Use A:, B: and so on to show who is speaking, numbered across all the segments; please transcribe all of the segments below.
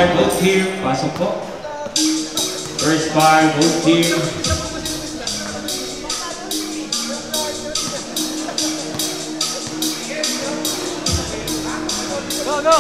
A: five, both team. Pasok po. First five, both team.
B: Go, go!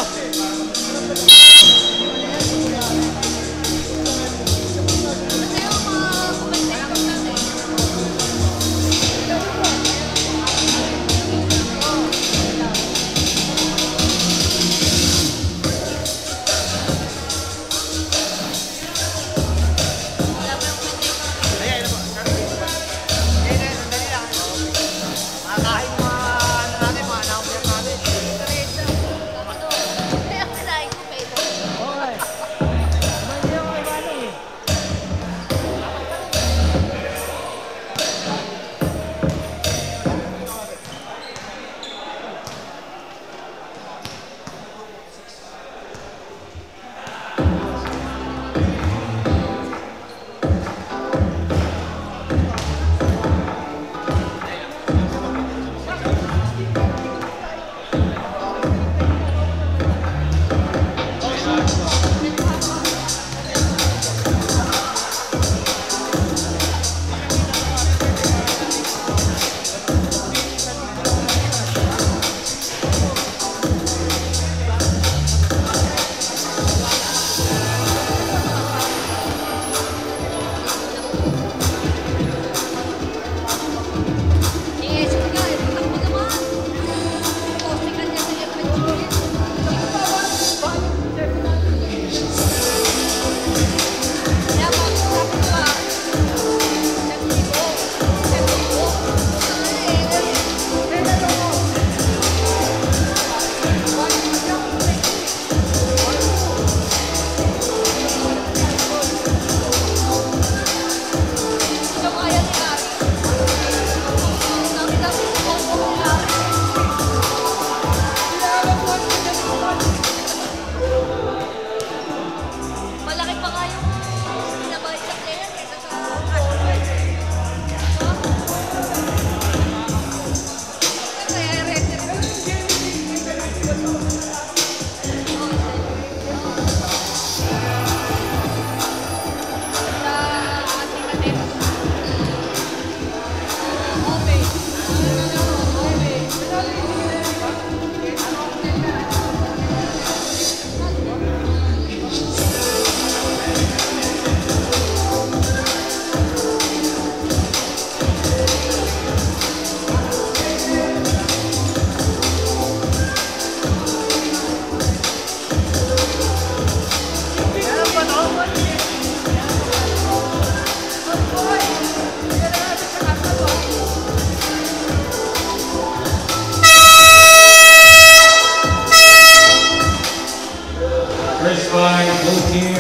A: First five, both team.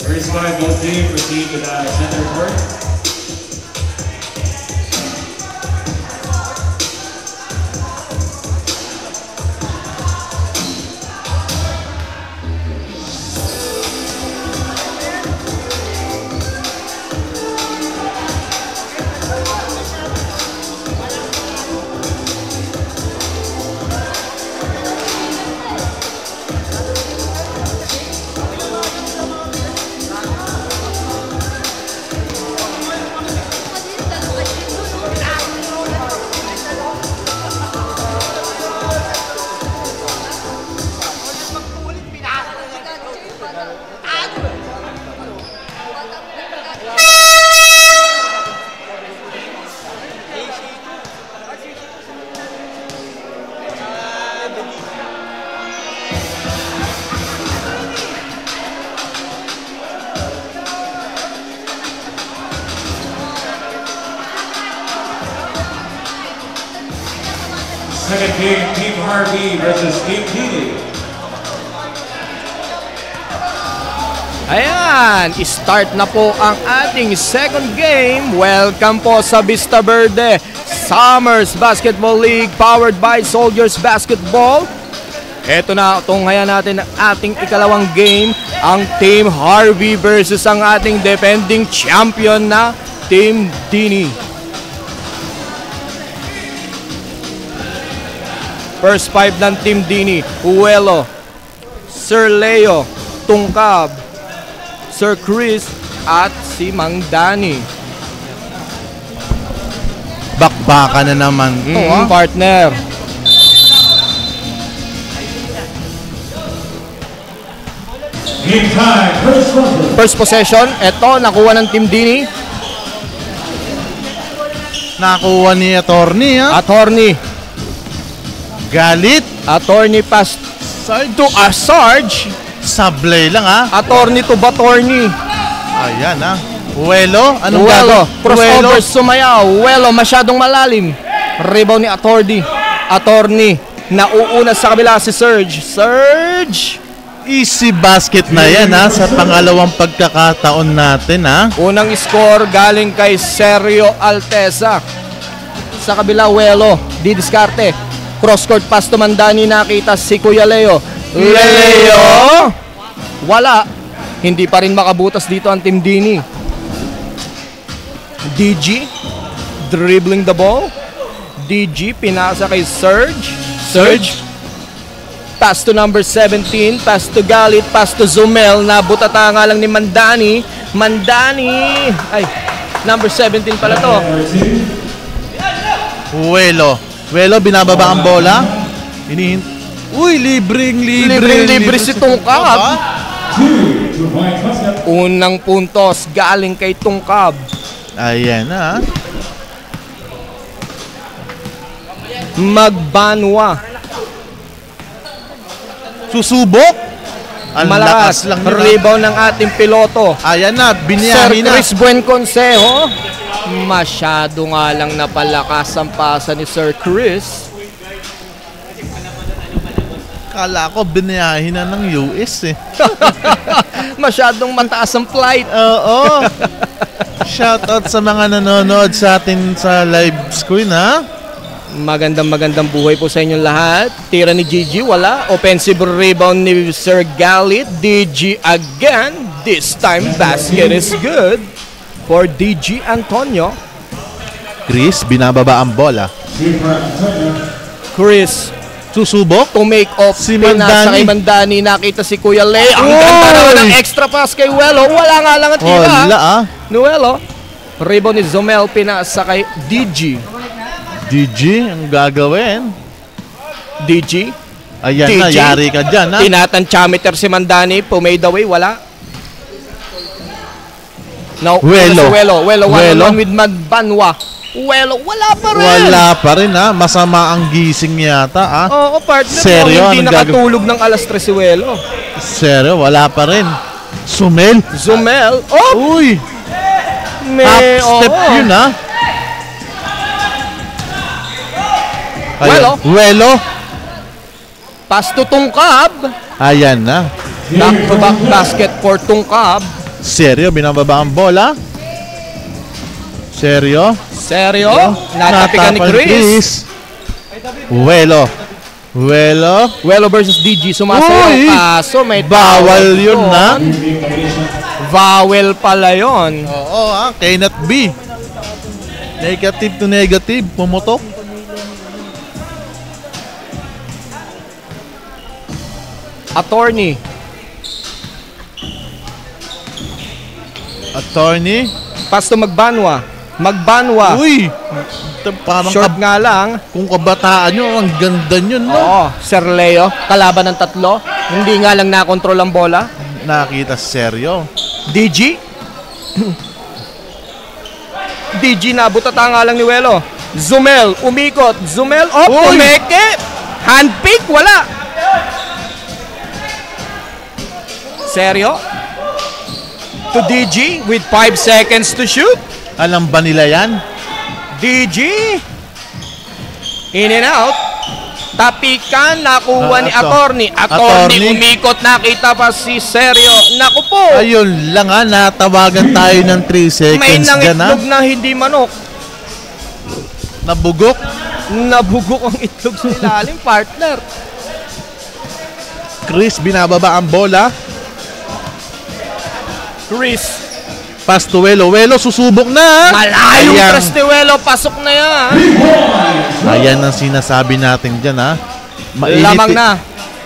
A: First five, both team. Proceed to the center court. Second game, Team Harvey versus Team Dini.
B: Ayan, start na po ang ating second game. Welcome po sa Vista Verde Summers Basketball League powered by Soldiers Basketball. Ito na, tunghayan natin ang ating ikalawang game. Ang Team Harvey versus ang ating defending champion na Team Dini. First five ng Team Dini, Huelo, Sir Leo, Tungkab, Sir Chris at si Mang Danny.
C: Bakbaka na naman to,
B: Partner.
A: Game time, first quarter.
B: First possession, eto, nakuha ng Team Dini.
C: Nakuha ni Attorney, ha?
B: Attorney.
C: Galit.
B: Attorney pass to Sarge.
C: Sablay lang, ha?
B: Attorney to Batorney.
C: Ayan, ha? Welo. Anong
B: Welo.
C: gagawin?
B: Crossover sumayaw. Welo masyadong malalim. Rebound ni Attorney. Attorney. Nauuna sa kabila si Surge. Surge.
C: Easy basket na yan, ha? Sa pangalawang pagkakataon natin, ha?
B: Unang score galing kay Sergio Alteza. Sa kabila, Welo. Di diskarte. Cross-court pass to Mandani. Nakita si Kuya Leo. Leo! Wala. Hindi pa rin makabutas dito ang Team Dini. DG. Dribbling the ball. DG. Pinasa kay Surge. Surge. Pass to number 17. Pass to Galit. Pass to Zumel. Nabutata nga lang ni Mandani. Mandani. Ay, number 17 pala to.
C: Welo. Welo, binababa ang bola. Uy, libre
B: si Tungkab. Unang puntos galing kay Tungkab.
C: Ayan na.
B: Magbanwa.
C: Susubok. Ang
B: Malakas.
C: lakas lang yun,
B: Rebound ng ating piloto.
C: Ayan na,
B: Sir
C: biniyahin na.
B: Chris Buenconsejo. Masyado nga lang napalakas ang pasa ni Sir Chris.
C: Kala ko biniyahin na ng US, eh.
B: Masyadong mataas ang flight.
C: Oo. Shoutout sa mga nanonood sa atin sa live screen, ha?
B: Magandang buhay po sa inyong lahat. Tira ni Gigi, wala. Offensive rebound ni Sir Galit. DG again. This time basket is good for DG Antonio.
C: Chris, binababa ang bola.
B: Chris
C: Susubok.
B: to make off.
C: Si
B: Pinasa
C: Mandani.
B: kay Mandani. Nakita si Kuya Leo. Ang ganda naman ng extra pass kay Welo. Wala nga lang ang tira.
C: Wala, ah.
B: Ni Welo. Rebound ni Zomel. Pinasa kay DG.
C: DG, ang gagawin.
B: DG.
C: Ayan na,
B: DG.
C: yari ka dyan, ha?
B: Tinatan-chameter si Mandani. Pumade away. Wala. No,
C: Welo.
B: Welo
C: Welo.
B: one with Magbanwa. Welo, wala pa rin.
C: Wala pa rin, ha? Masama ang gising yata, ha?
B: Oo, partner.
C: Seryo?
B: Hindi
C: Anong
B: nakatulog ng alas 3 si Welo.
C: Seryo, wala pa rin. Sumel.
B: Zumel. Oh!
C: Uy! Half step yun, ha?
B: Welo.
C: Welo.
B: Pass to Tungkab.
C: Ayan na.
B: Back-to-back basket for Tungkab.
C: Seryo, binababa ang bola. Seryo.
B: Seryo. Natapikan ni Chris.
C: Welo. Welo.
B: Welo versus DG. Sumasayaw.
C: Uy!
B: Kaso may
C: Bawal
B: tawag
C: yun,
B: doon.
C: ha?
B: Vowel pala yun.
C: Oo, ha? Cannot be. Negative to negative. Pumutok.
B: Attorney.
C: Attorney.
B: Pass to Magbanwa. Magbanwa.
C: Uy! Ito parang
B: Short nga lang.
C: kung kabataan nyo, ang ganda nyo, no?
B: Oo, Sir Leo. Kalaban ng 3. Hindi nga lang nakontrol ang bola.
C: Nakita seryo.
B: DG. DG nabutata nga lang ni Welo. Zumel, umikot. Zumel,
C: Uy!
B: umeke. Handpick, wala. Seryo. To DG with 5 seconds to shoot.
C: Alam ba nila yan?
B: DG. In and out. Tapikan, nakuha ni Attorney. Attorney, umikot, nakita pa si Seryo. Naku po.
C: Ayun lang, ha? Natawagan tayo ng 3 seconds
B: May
C: dyan, ha?
B: nangitlog na hindi manok.
C: Nabugok.
B: Nabugok ang itlog sa ilalim, partner.
C: Chris, binababa ang bola.
B: Chris.
C: Pass to Welo. Welo, susubok na.
B: Malayong
C: Ayan.
B: Trastewelo, pasok na yan.
C: Ayan ang sinasabi natin dyan, ha? Mainit,
B: Lamang na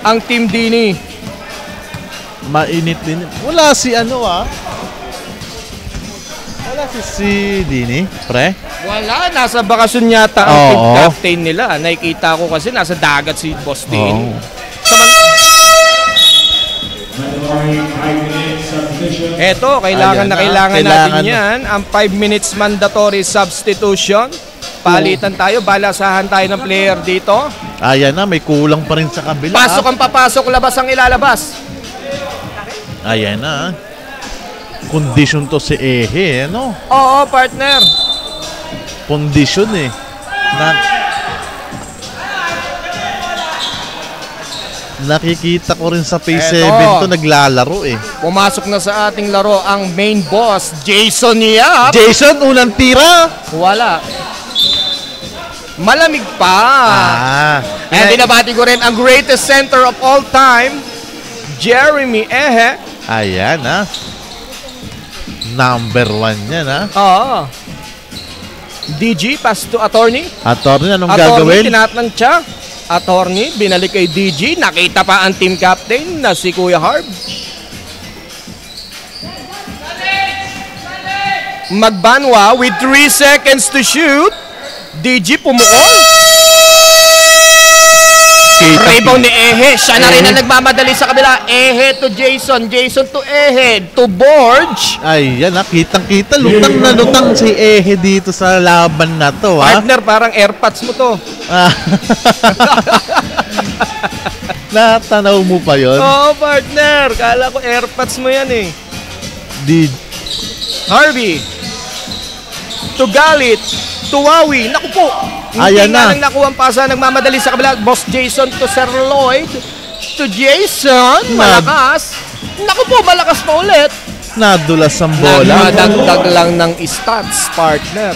B: ang Team Dini.
C: Mainit din. Wala si Wala si Dini, pre.
B: Wala, nasa bakasyon yata ang
C: Oo.
B: team captain nila. Nakikita ko kasi nasa dagat si Boss Dini.
C: Oo.
A: Mandatory 5 minutes substitution.
B: Eto, kailangan
C: Ayan
B: na
C: na,
B: kailangan
C: kailangan
B: natin yan. Ang 5 minutes mandatory substitution. Palitan tayo, balasahan tayo ng player dito.
C: Ayan na, may kulang pa rin sa kabila.
B: Pasok ang papasok, labas ang ilalabas.
C: Ayan na. Condition to si Ehe, ano?
B: Oo, partner.
C: Condition eh. Nakikita ko rin sa P7
B: Eto.
C: to naglalaro eh.
B: Pumasok na sa ating laro ang main boss, Jason Yap.
C: Jason, unang tira!
B: Wala. Malamig pa. And binabati ko rin ang greatest center of all time, Jeremy Ehe.
C: Ayan na. Number 1 yan ha.
B: Oo. DG, pass to attorney.
C: Attorney, anong
B: Attorney,
C: gagawin?
B: tinatnang siya. Attorney, binalik kay DG. Nakita pa ang team captain na si Kuya Harb. Magbanwa with 3 seconds to shoot. DG pumukol. Rebound ni Ehe. Siya na rin ang nagmamadali sa kabila. Ehe to Jason. Jason to Ehe. To Borge.
C: Ayan na, kitang-kita. Lutang na lutang si Ehe dito sa laban na to ha.
B: Partner, parang airpods mo to.
C: Natanaw mo pa yon?
B: Oo, partner. Kala ko airpods mo yan eh. Harvey. To Galit. To Wawi. Naku po.
C: Ayan
B: Hindi
C: na.
B: nga lang nakuha ang pasa. Nagmamadali sa kabila. Boss Jason to Sir Lloyd. To Jason. Malakas. Naku po, malakas pa ulit.
C: Nadulas ang bola.
B: Nagdagdag lang ng stats, partner.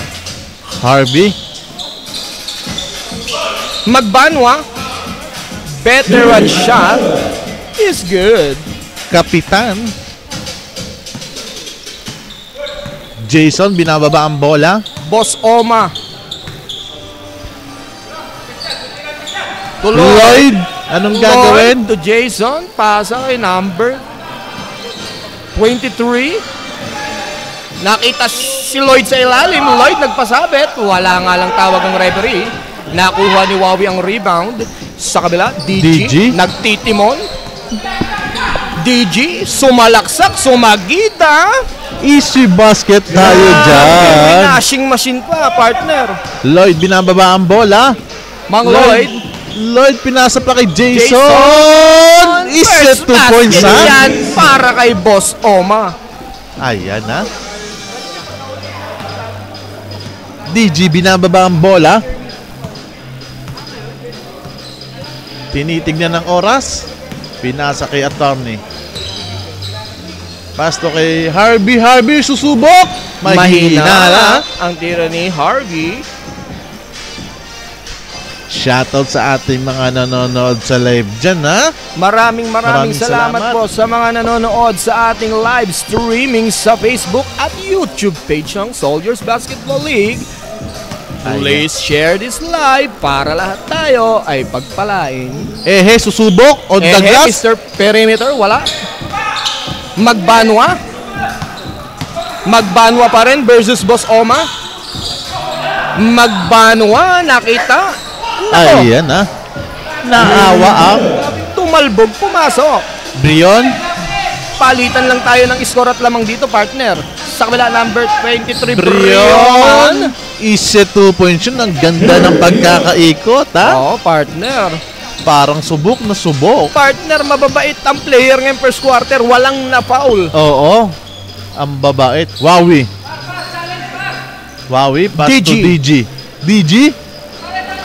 C: Harvey.
B: Magbanwa. Veteran shot is good.
C: Kapitan. Jason, binababa ang bola.
B: Boss Oma.
C: Lloyd, anong gagawin?
B: Lloyd to Jason. Pasa kay number 23. Nakita si Lloyd sa ilalim. Lloyd nagpasabit. Wala nga lang tawag ng referee. Nakuha ni Wawi ang rebound. Sa kabila, DG. Nagtitimon. DG, sumalaksak, sumagita.
C: Easy basket tayo dyan.
B: Finashing machine pa, partner.
C: Lloyd, binababa ang bola.
B: Mang Lloyd.
C: Lloyd, pinasa pa kay Jason. Isa
B: First
C: 2 points
B: basket
C: ha.
B: yan para kay Boss Oma.
C: Ayan na. DG, binababa ang bola. Tinitignan ng oras. Pinasa kay attorney. Pass to kay Harvey. Harvey, susubok. Mahina lang.
B: ang tira ni Harvey.
C: Shoutout sa ating mga nanonood sa live dyan, ha?
B: Maraming
C: Maraming
B: salamat
C: salamat
B: po sa mga nanonood sa ating live streaming sa Facebook at YouTube page ng Soldiers Basketball League. Please share this live para lahat tayo ay pagpalain.
C: Ehe, susubok. On the glass.
B: Mr. Perimeter, wala. Magbanwa. Magbanwa pa rin versus Boss Oma. Magbanwa, nakita. Nako,
C: Ayan, ha? Naawa ang
B: tumalbog, pumasok.
C: Brion.
B: Palitan lang tayo ng score at lamang dito, partner. Sa kabila, number 23,
C: Brion. Isa 2 points yun. Ang ganda ng pagkakaikot, ha?
B: Oo, partner.
C: Parang subok na subok.
B: Partner, mababait ang player ngayong first quarter. Walang na-foul.
C: Oo. Ang babait. Wawi. Wawi, pass
B: DG.
C: to DG. DG?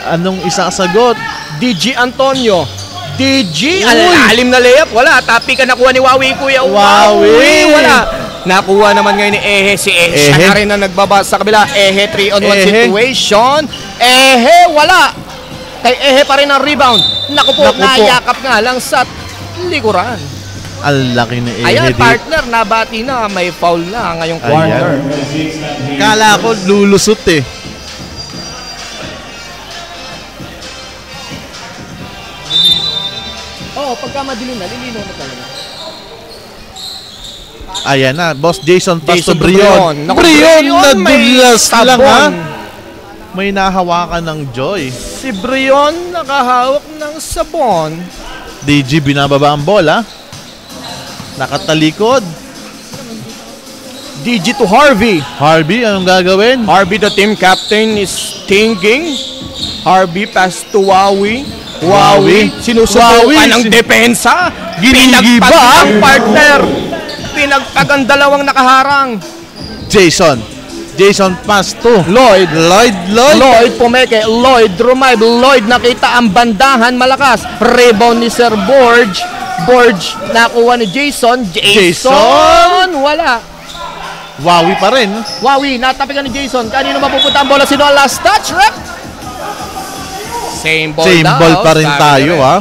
C: Anong isang sagot?
B: DG Antonio. DG,
C: Uy!
B: alalim na layup. Wala, tapi ka nakuha ni Wawi, kuya.
C: Wawi!
B: Wala. Nakuha naman ngayon ni Ehe. Si Ehe, siya
C: Ehe.
B: na rin ang nagbaba sa kabila. Ehe, 3-on-1
C: Ehe.
B: situation. Ehe, wala. Kay Ehe pa rin ang rebound. Naku po,
C: Naku po.
B: nayakap nga lang sa likuran.
C: Ang laki na Ehe
B: Ayan,
C: dito.
B: partner, nabati na. May foul na ngayong quarter.
C: Kala ko lulusot eh.
B: Oo, pagka madilim na, lilino na talaga.
C: Ayan na, Boss Jason pass to
B: Jason
C: Brion.
B: Naku,
C: Brion
B: may
C: nadulas lang ha.
B: sabon.
C: May nahawakan ng Joy.
B: Si Brion nakahawak ng sabon.
C: DG binababa ang bola. Nakatalikod.
B: DG to Harvey.
C: Harvey, anong gagawin?
B: Harvey, the team captain, is thinking. Harvey pass to Wawi.
C: Wawi.
B: Sinusubukan
C: Wawi.
B: ng depensa.
C: Ginigiba.
B: Pinagpag ang partner. Pinagpag ang dalawang nakaharang.
C: Jason pass to
B: Lloyd.
C: Lloyd.
B: Pumeke. Lloyd rumayb. Lloyd nakita ang bandahan malakas. Rebound ni Sir Borge. Borge nakuha ni Jason. Jason wala.
C: Wawi pa rin.
B: Wawi, natapikan ni Jason. Kanino mapupunta ang bola? Sino ang last touch? Rep? Same ball
C: Same
B: daw.
C: ball pa rin
B: Sabi
C: tayo
B: na rin.
C: ha.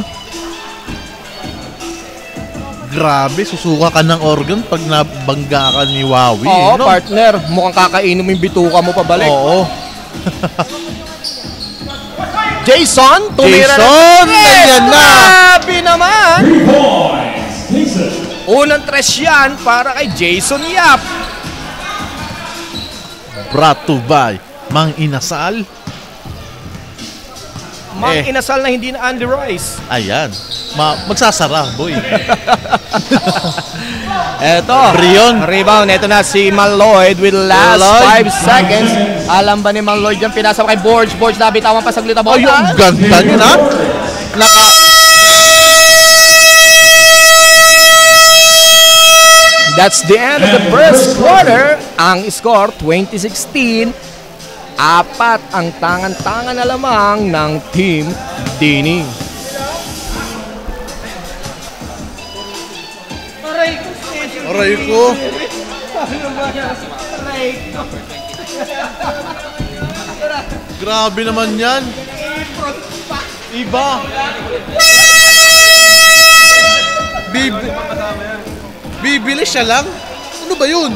C: Grabe, susuka ka ng organ pag nabangga ka ni Wawi.
B: Oo,
C: no?
B: partner. Mukhang kakainom yung bituka mo pabalik.
C: Oo.
B: Jason, tumira
C: Jason, ganyan na.
B: Grabe naman.
A: 3 points. Jason.
B: Unang tres yan para kay Jason Yap.
C: Brought to by Mang Inasal.
B: Mang inasal na hindi na Andy Rice.
C: Ayan. Magsasara, boy.
B: Eto.
C: Brion.
B: Rebound. Eto na si Lloyd with last
C: Lloyd.
B: 5 seconds. Alam ba ni Lloyd yung pinasa kay Borge? Borge nabitawan pa saglit ang bola.
C: Ay, yung ganda niya na.
B: That's the end of the first quarter. Ang score, 2016. 4 ang tangan-tangan na lamang ng Team Dini.
C: Aray ko. Grabe naman yan. Iba. Bibili siya lang? Ano ba yun?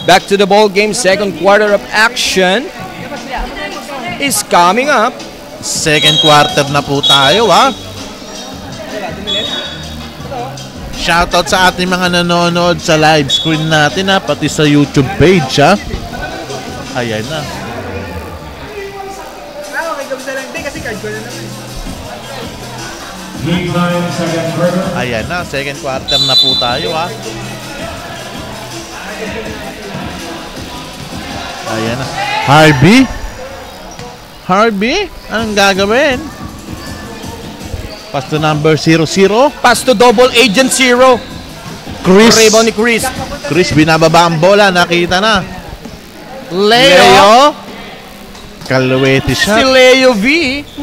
B: Back to the ball game. Second quarter of action is coming up.
C: Second quarter na po tayo, ha? Shoutout sa ating mga nanonood sa live screen natin, ha? Pati sa YouTube page, ha? Ayan na.
A: Game time, second quarter.
C: Ayan na, second quarter na po tayo, ha? Ayan na. Harvey? Anong gagawin? Pass to number 00.
B: Pass to double agent 0.
C: Chris.
B: Rebound ni Chris.
C: Chris, binababa ang bola. Nakita na.
B: Leo.
C: Kalwete
B: Si
C: siya.
B: Leo V.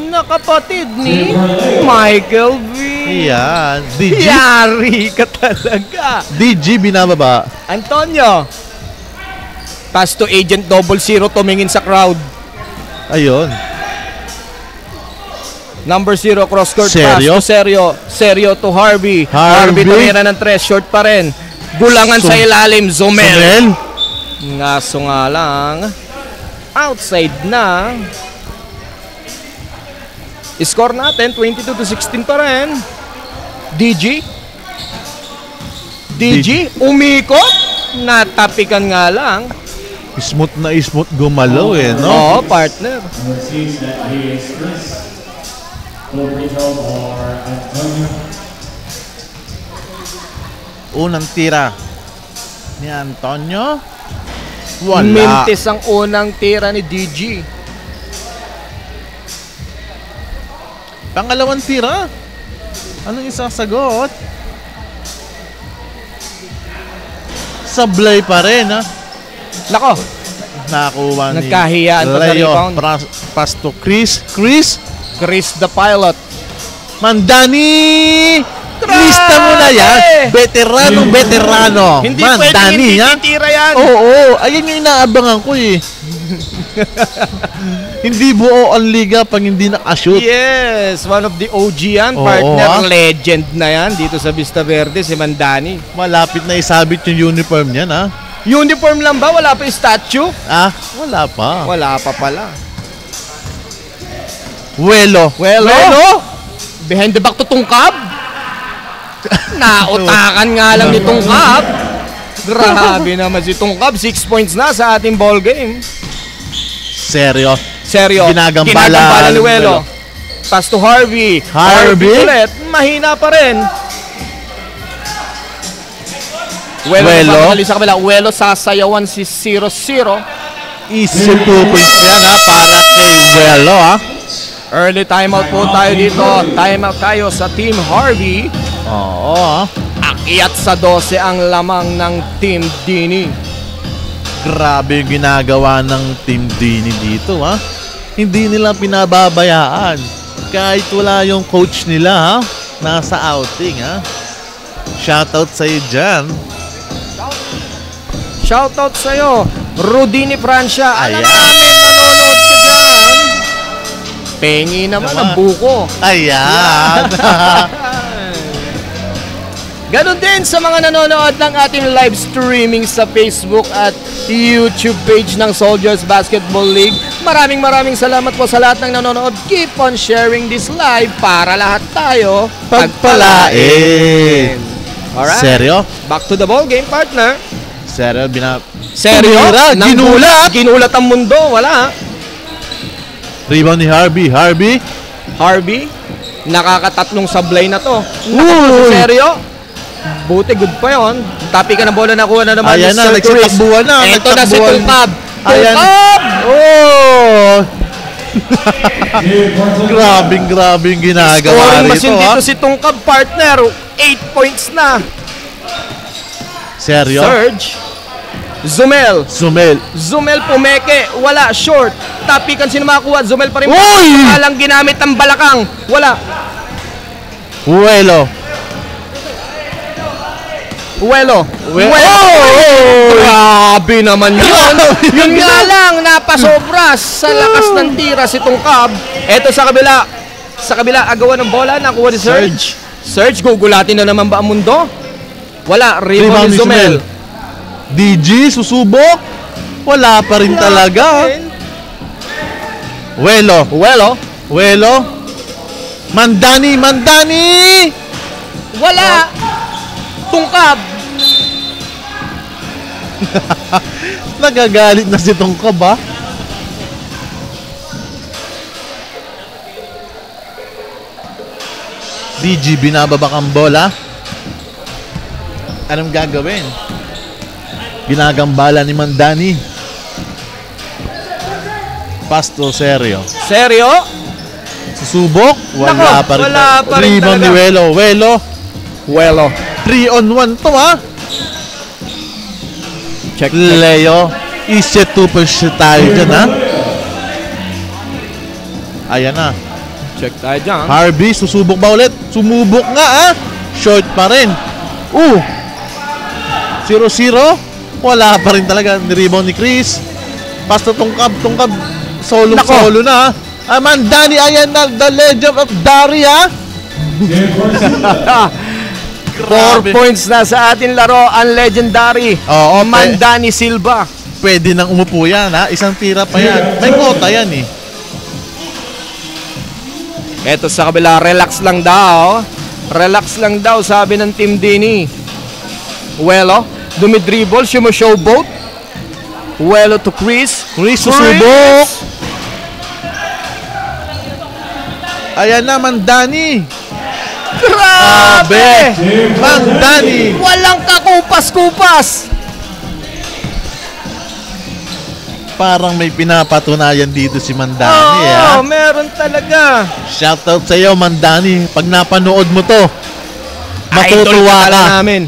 B: Nakapatid ni Michael V.
C: Ayan. DG.
B: Yari ka talaga.
C: DG binababa.
B: Antonio. Pass to agent 00 tumingin sa crowd.
C: Ayun.
B: Number 0 cross court
C: Seryo?
B: pass to Seryo to Harvey.
C: Harvey.
B: tumira ng 3 short pa rin. Gulangan sa ilalim Zomel. Ngaso nga lang. Outside na. Score natin 22-16 pa rin. DG umikot. Natapikan nga lang.
C: Smooth na smooth gumalaw no?
B: Oo, partner.
A: It seems that he is Chris. Lobrito or Antonio.
C: Unang tira ni Antonio. Wala.
B: Mintis ang unang tira ni DG.
C: Pangalawang tira. Anong isasagot? Sablay pa rin, ha?
B: Nako,
C: Nakuha ni
B: Nagkahiyaan pa sa
C: Leo.
B: rebound.
C: Pass to Chris. Chris
B: the pilot.
C: Mandani! Lista mo na yan. Veterano.
B: Hindi
C: Mandani,
B: pwedeng hindi
C: ha?
B: titira yan.
C: Oo. Ayun yung inaabangan ko, eh. Hindi buo ang liga pag hindi nakashoot.
B: Yes, one of the OG yan,
C: Oo,
B: partner.
C: ah.
B: Legend na yan dito sa Vista Verde, si Mandani.
C: Malapit na isabit yung uniform niyan, ha?
B: Uniform lang ba? Wala pa yung statue?
C: Ah, wala pa.
B: Wala pa pala.
C: Welo.
B: Welo? Behind the back to Tungkab. Nautakan nga lang ni Tungkab. Grabe naman si Tungkab. 6 points na sa ating ball game.
C: Seryo.
B: Ginagambala ni Welo. Pass to Harvey.
C: Harvey
B: ulit. Mahina pa rin. Welo. Sa kabila. Welo sasayawan si 0-0.
C: Easy 2 points yan ha, para kay Welo ha.
B: Early timeout po tayo dito. Timeout tayo sa Team Harvey.
C: Oo ha.
B: Akyat sa 12 ang lamang ng Team Dini.
C: Grabe yung ginagawa ng Team Dini dito ha. Hindi nila pinababayaan. Kahit wala yung coach nila ha. Nasa outing ha. Shoutout sa'yo dyan.
B: Shoutout sa'yo, Rudini Francia. Alam
C: Ayan.
B: namin nanonood ka dyan. Pengi naman ang buko.
C: Ayan.
B: Ganon din sa mga nanonood ng ating live streaming sa Facebook at YouTube page ng Soldiers Basketball League. Maraming salamat po sa lahat ng nanonood. Keep on sharing this live para lahat tayo
C: Pagpalain.
B: Alright.
C: Seryo?
B: Back to the ball game, partner.
C: Seryo?
B: Seryo?
C: Tumira, ginulat.
B: Ginulat ang mundo. Wala.
C: Rebound ni Harvey.
B: Harvey, nakakatatlong sablay na to.
C: Uy!
B: Seryo? Buti, good pa yun. Tapi ka na bola, nakuha na naman.
C: Ayan na, nagsitakbuhan na.
B: Ito na si Tungkab.
C: Ayan.
B: Tungkab!
C: Oh! Grabing ginagawa
B: Scoring
C: rito
B: machine
C: ha.
B: dito si Tungkab, partner. 8 points na.
C: Seryo?
B: Surge. Zumel pumeke. Wala, short. Tapikan sino makakuha. Zumel pa rin.
C: Uy!
B: Walang ginamit ang balakang. Wala.
C: Welo.
B: Grabe naman yun. Yun nga lang, napasobras sa lakas ng tira si Tungkab. Eto sa kabila. Sa kabila, agawan ng bola. Nakuha ni Surge. Surge, gugulatin na naman ba ang mundo? Wala, rebound ni Zumel.
C: DG, susubok. Wala pa rin talaga. Welo. Mandani.
B: Wala. Tungkab.
C: Nagagalit na si Tungkab ha. DG, binababak ang bola. Anong gagawin? Ginagambala ni Mandani. Pasto, Seryo. Susubok? Wala
B: Nako,
C: pa rin.
B: wala pa rin
C: Rebound ni
B: talaga.
C: Welo. 3-on-1 to ha.
B: Check.
C: Leo. Easy 2 points tayo dyan ha. Ayan na.
B: Check tayo dyan.
C: Harvey, susubok ba ulit? Sumubok nga ha. Short pa rin. 0-0. Wala pa rin talaga. Rebound ni Chris. Pasto Tungkab. Solo na ha. Mandani, ayan na. The Legend of Dari ha.
B: 4 points na sa ating laro ang legendary
C: Oo,
B: Mandani Silva.
C: Pwede nang umupo yan ha. Isang tira pa yan. May kota yan eh.
B: Eto sa kabila, relax lang daw sabi ng Team Dini. Welo, dumidribble, showboat. Welo to Chris.
C: Susubok. Ayan na, Mandani.
B: Grabe!
C: Mandani.
B: Walang kakupas-kupas.
C: Parang may pinapatunayan dito si Mandani ha.
B: Meron talaga.
C: Shoutout sa iyo, Mandani. Pag napanood mo to,
B: Idol
C: matutuwa
B: ka
C: ka.
B: namin.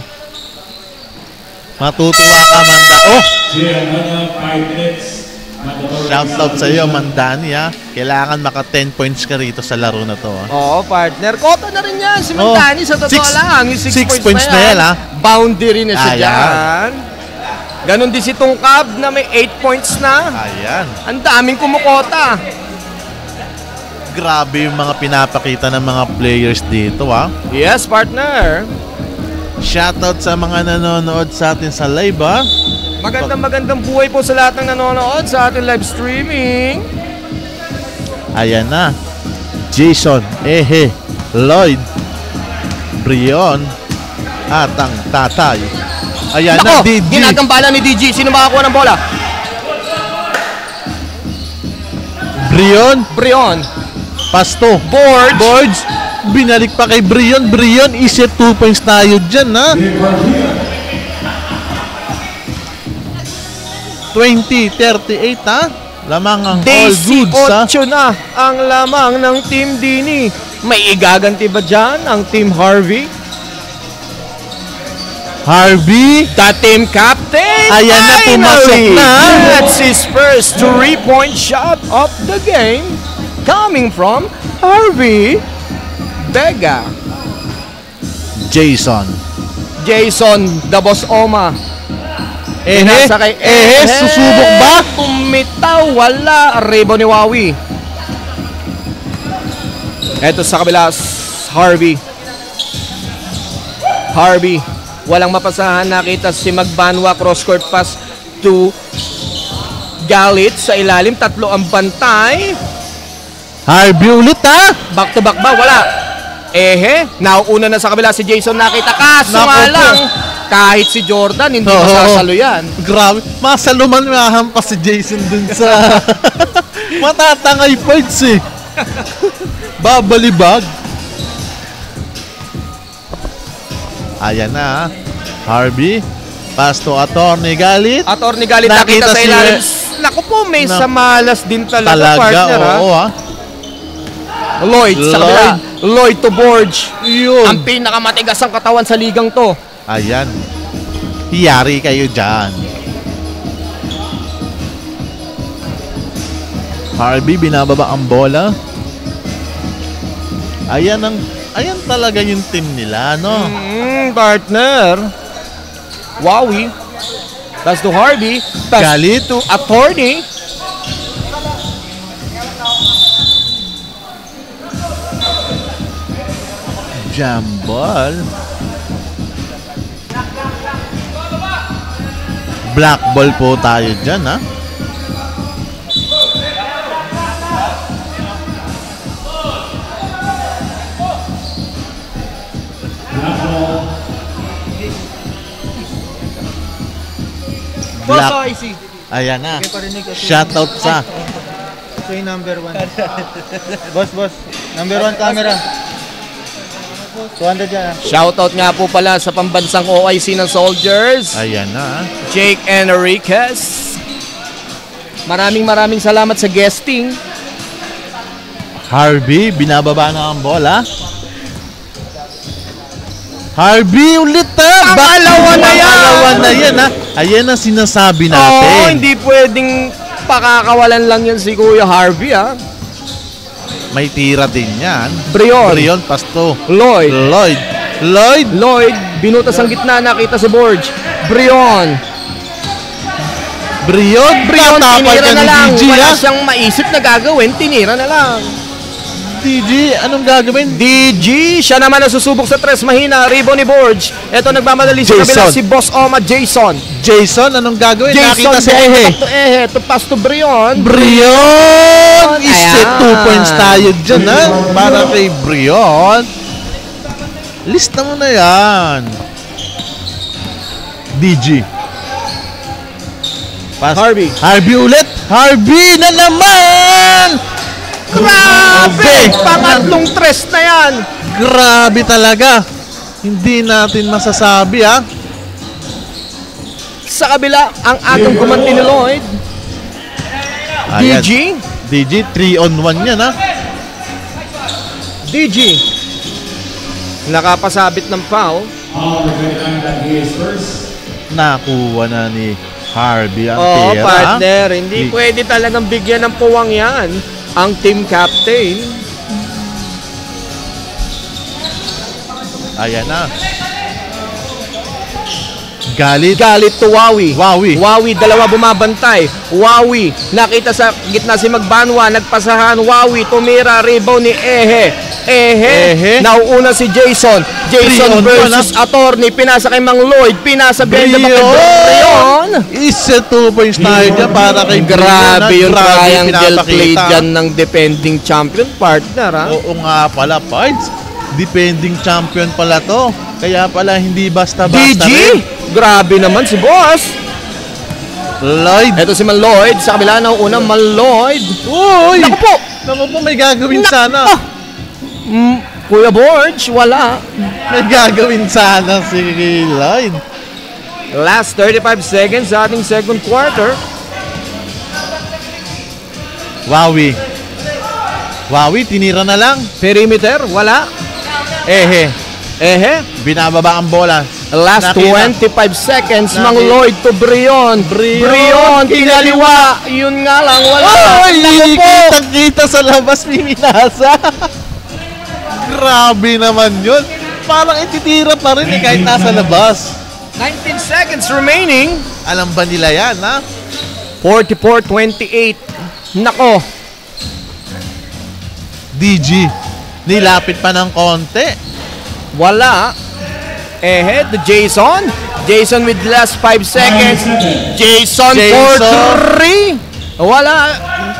C: Matutuwa ka, Mandani.
A: Another 5 minutes.
C: Shoutout sa iyo, Mandani ha. Kailangan maka 10 points ka rito sa laro na to ha.
B: Oo, partner. Kota na rin yan si Mandani sa totoo
C: Six-
B: lang. Yung 6
C: six points na yan, ha?
B: Boundary na siya
C: Ayan.
B: dyan. Ganon din si Tungkab na may 8 points na.
C: Ayan.
B: Ang daming kumukota.
C: Grabe yung mga pinapakita ng mga players dito ha.
B: Yes, partner.
C: Shoutout sa mga nanonood sa atin sa live ha.
B: Magandang buhay po sa lahat ng nanonood sa ating live streaming.
C: Ayan na. Jason, Lloyd, Brion, at ang tatay. Ayan na,
B: Nako,
C: DG.
B: ginagambala ni DG. Sino makakuha ng bola? Brion.
C: Pasto. Boards. Binalik pa kay Brion. Isip 2 points tayo dyan, ha? 20-38, ha? Lamang ang all goods, ha?
B: 18 na ang lamang ng Team Dini. May igaganti ba dyan ang Team Harvey? The team captain.
C: Ayan na, pumasok na.
B: That's his first 3-point shot of the game. Coming from Harvey Vega.
C: Jason,
B: the Boss Oma. Nasa kay
C: susubok ba?
B: Kumitaw, wala. Rebo ni Wawi. Eto sa kabila, Harvey. Walang mapasahan, nakita si Magbanwa, cross-court pass to Galit sa ilalim. 3 ang bantay.
C: Harvey ulit, ha?
B: Back to back ba? Wala. Nauuna na sa kabila si Jason, nakita. Kaso nga lang, kahit si Jordan, hindi masasalo yan.
C: Grabe. Masaluman mahampas si Jason dun sa matatangay points, eh. Babalibag. Ayan na, Harvey. Pass to Attorney Galit.
B: Nakita sa ilalim. Naku po, may samalas din talaga, partner,
C: oo, ha?
B: Lloyd sa kabila. Lloyd to Borge.
C: Yun.
B: Ang pinakamatigas ang katawan sa ligang to.
C: Ayan. Hiyari kayo dyan. Harvey, binababa ang bola. Ayan talaga yung team nila, no?
B: Partner. Wowie. Pass to Harvey. Pass
C: Galit
B: to Attorney.
C: Jam ball. Black ball po tayo dyan, ha? Black. Ayan na. Shoutout sa
D: Ito yung number 1. boss. Number 1 camera. 200 yan.
B: Shoutout nga po pala sa pambansang OIC ng Soldiers.
C: Ayan na.
B: Jake Enriquez. Maraming salamat sa guesting.
C: Harvey, binababa na ang bola. Harvey ulit, ha?
B: Pangalawa na yan.
C: Ha? Ayan ang sinasabi natin.
B: Oo, hindi pwedeng pakakawalan lang yan si Kuya Harvey, ha?
C: May tira din yan.
B: Brion,
C: Pasto.
B: Lloyd, binutas ang gitna, nakita sa Borge. Brion, tinira na lang.
C: DG,
B: Wala
C: ha?
B: siyang maisip na gagawin, tinira na lang.
C: DG, anong gagawin?
B: DG, siya naman ang susubok sa tres, mahina. Rebound ni Borge. Ito nagmamadali sa kabila si Boss Oma. Jason,
C: anong gagawin? Nakita si
B: Ehe. To pass to Brion.
C: Iset 2 points tayo dyan, ha? Para kay Brion. Lista mo na yan. DG. Harvey ulit. Harvey na naman!
B: Grabe! Pangatlong tres na yan.
C: Grabe talaga. Hindi natin masasabi, ha?
B: Sa kabila, ang atong gumanti ni Lloyd.
C: Ayan.
B: DG,
C: 3-on-1 yan, ha?
B: DG. Nakapasabit ng foul.
C: Nakuha na ni Harvey ang
B: Oo,
C: tira.
B: partner. Hindi pwede talagang bigyan ng puwang yan ang team captain.
C: Ayan na. Galit.
B: Galit to Wawi.
C: Wawi.
B: Wawi, dalawa bumabantay. Wawi, nakita sa gitna si Magbanwa, nagpasahan. Wawi, tumira, rebound ni Ehe.
C: Ehe.
B: Nauuna si Jason. Jason
C: 3-on-1,
B: versus Attorney. Pinasa kay Mang Lloyd. Pinasa behind the back kay Brion.
C: Isa 2 points tayo dyan para kay
B: Grabe yung triangle play
C: pinapakita.
B: dyan ng defending champion partner, ha?
C: Oo nga pala, Pards. Defending champion pala to. Kaya pala hindi basta-basta
B: DG?
C: rin.
B: Grabe naman si boss.
C: Lloyd.
B: Ito si Man Lloyd. Sa kabila ng unang Man Lloyd.
C: Uy!
B: Naku po!
C: Naku po, may gagawin sana.
B: Kuya Borge, wala.
C: May gagawin sana si Lloyd.
B: Last 35 seconds sa ating second quarter.
C: Wawi. Wawi, tinira na lang.
B: Perimeter, wala.
C: Ehe.
B: Ehe.
C: Binababa ang bola.
B: Last
C: Nakita.
B: 25 seconds.
C: Nakita.
B: Mang Lloyd to Brion.
C: Brion,
B: kinaliwa. Yun nga lang, wala.
C: Ay!
B: Naku po!
C: Kitang-kita sa labas, Miminasa. Grabe naman yun. Parang ititira pa rin kahit nasa labas.
B: 19 seconds remaining.
C: Alam ba nila yan, ha?
B: 44-28. Nako.
C: DG, nilapit pa ng konti.
B: Wala. Ahead to Jason. Jason with last 5 seconds. Jason for 3. Wala.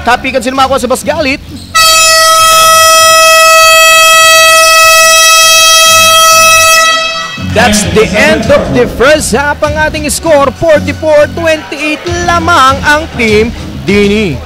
B: Tapikan si Mako sa Basgalit. That's the end of the first half. Ang ating score, 44-28 lamang ang Team Dini.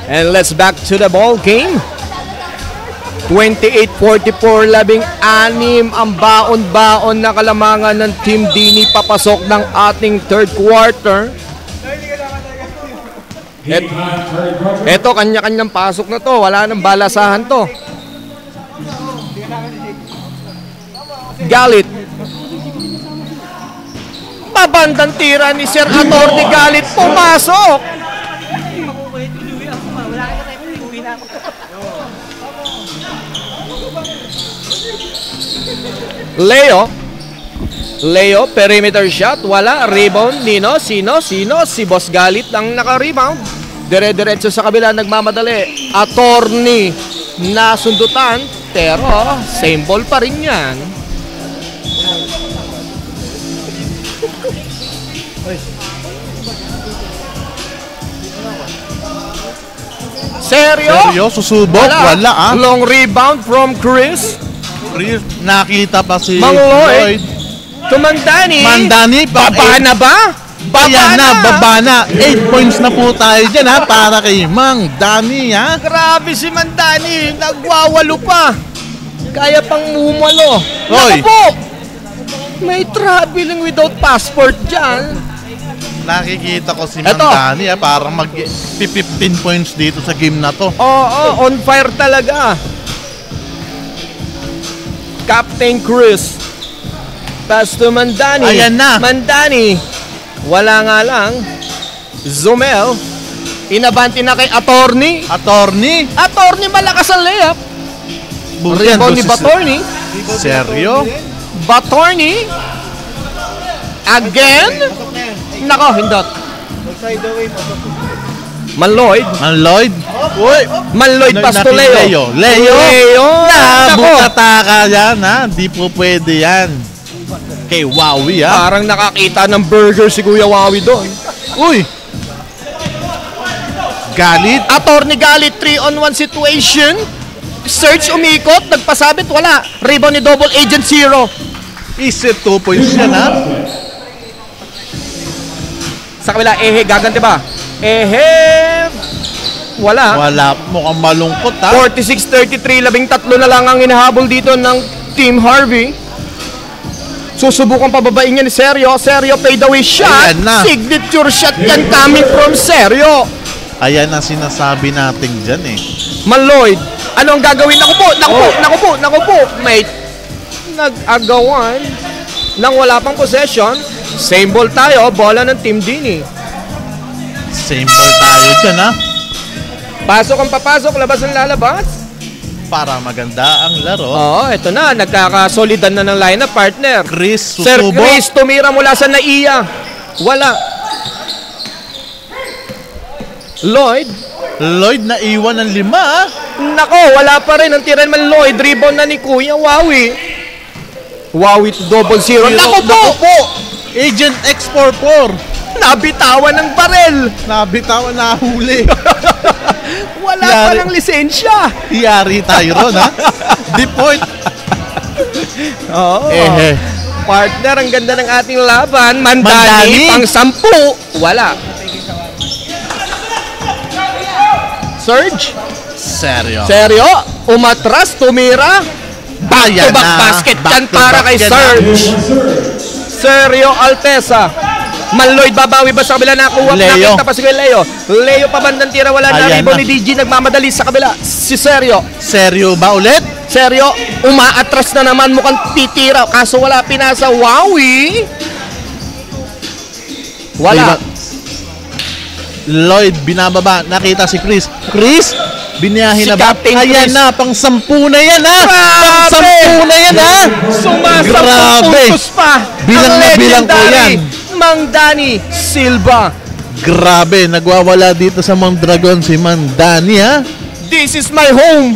B: And let's back to the ball game. 28-44, 16 ang baon-baon na kalamangan ng Team Dini papasok ng ating third quarter. Eto, kanya-kanyang pasok na to. Wala nang balasahan to. Galit. Babandang tira ni Sir Atty. Galit. Pumasok. Leo, perimeter shot, wala, rebound, Nino, sino, si Boss Galit ang naka-rebound. Dire-diretso sa kabila, nagmamadali. Attorney, nasundutan, pero same ball pa rin yan. Seryo?
C: Susubok? Wala ah.
B: Long rebound from Chris.
C: Nakita pa si
B: Mang Lloyd. Tumandani.
C: Mandani.
B: Baba na ba?
C: Ayan na, baba na. 8 points na po tayo dyan ha, para kay Mang Danny ha.
B: Grabe si Mandani, nagwawalo pa. Kaya pang umalo.
C: Hoy.
B: Naku po! May traveling without passport dyan.
C: Nakikita ko si Mang
B: Eto.
C: Danny ha, parang mag-15 points dito sa game na to.
B: Oo, on fire talaga. Captain Chris. Pass to Mandani.
C: Ayan na.
B: Mandani. Wala nga lang. Zumel. Inabanti na kay Attorney.
C: Attorney.
B: Attorney malakas ang layup.
C: Buti yan,
B: Rebound ni
C: si-
B: Batorni.
C: Seryo?
B: Batorni. Again. Nako, hindot.
D: Side away, pasok.
B: Manloyd.
C: Ang Lloyd? Uy!
B: Manloyd pass to Leo.
C: Leo!
B: Nako.
C: Bukata ka yan ha. Di po pwede yan. Kay Wowie ha.
B: Parang nakakita ng burger si Kuya Wawi doon.
C: Uy! Galit.
B: Attorney Galit, 3-on-1 situation. Search umikot, nagpasabit, wala. Rebound ni Double Agent Zero.
C: Isip 2 points yan ha.
B: Sa kabila, gaganti ba? Wala.
C: Wala. Mukhang malungkot ha.
B: 46-33, 13 na lang ang inahabol dito ng Team Harvey. Susubukan pababain niya ni Sergio. Sergio fade away shot.
C: Ayan na.
B: Signature shot yan coming from Sergio.
C: Ayan ang sinasabi natin dyan eh.
B: Manloyd, ano ang gagawin? Naku po. May nag-agawan nang wala pang possession. Same ball tayo, bola ng Team Dini.
C: Same ball tayo dyan ha.
B: Pasok ang papasok, labas ang lalabas.
C: Para maganda ang laro.
B: Oo, eto na, nagkakasolidan na ng lineup partner.
C: Chris
B: Sir
C: susubo.
B: Chris tumira mula sa naiya. Wala.
C: Lloyd na iwan ng 5 ha.
B: Nako, wala pa rin ang tira naman Lloyd. Rebound na ni Kuya Wawi. Wawi to double zero. Nako po!
C: Agent X44.
B: Nabitawan ng barel.
C: Nabitawan na huli.
B: Wala
C: Yari.
B: pa ng lisensya.
C: Yari tayo ron ha. Di point.
B: Oo. Partner, ang ganda ng ating laban.
C: Mandani.
B: Mandani, pang 10. Wala. Surge.
C: Seryo.
B: Umatras, tumira.
C: Bayan
B: Back-to-back
C: na.
B: basket yan
C: Back-to-back
B: para kay
C: yan,
B: Surge. Sergio Altesa. Manloyd babawi ba sa kabila? Nakuha.
C: Leo.
B: Nakita pa si Leo. Leo pabandang tira. Wala na.
C: Ayan
B: Rebound
C: na.
B: ni DG. Nagmamadali sa kabila. Si Sergio.
C: Seryo ba ulit?
B: Sergio, umaatras na naman. Mukhang titira. Kaso wala pinasa. Wowie. Wala.
C: Lloyd binababa. Nakita si Chris. Biniyahin
B: Si
C: na ba?
B: Captain
C: Ayan
B: Chris.
C: na. Pang 10 na yan ha. Pang
B: Grabe!
C: 10 na yan ha.
B: Sumasampung
C: Grabe.
B: puntos pa.
C: Bilang
B: ang
C: na bilang ko
B: legendary
C: yan.
B: Mang Danny Silva.
C: Grabe. Nagwawala dito sa Mount Dragon si Man Danny ha.
B: This is my home.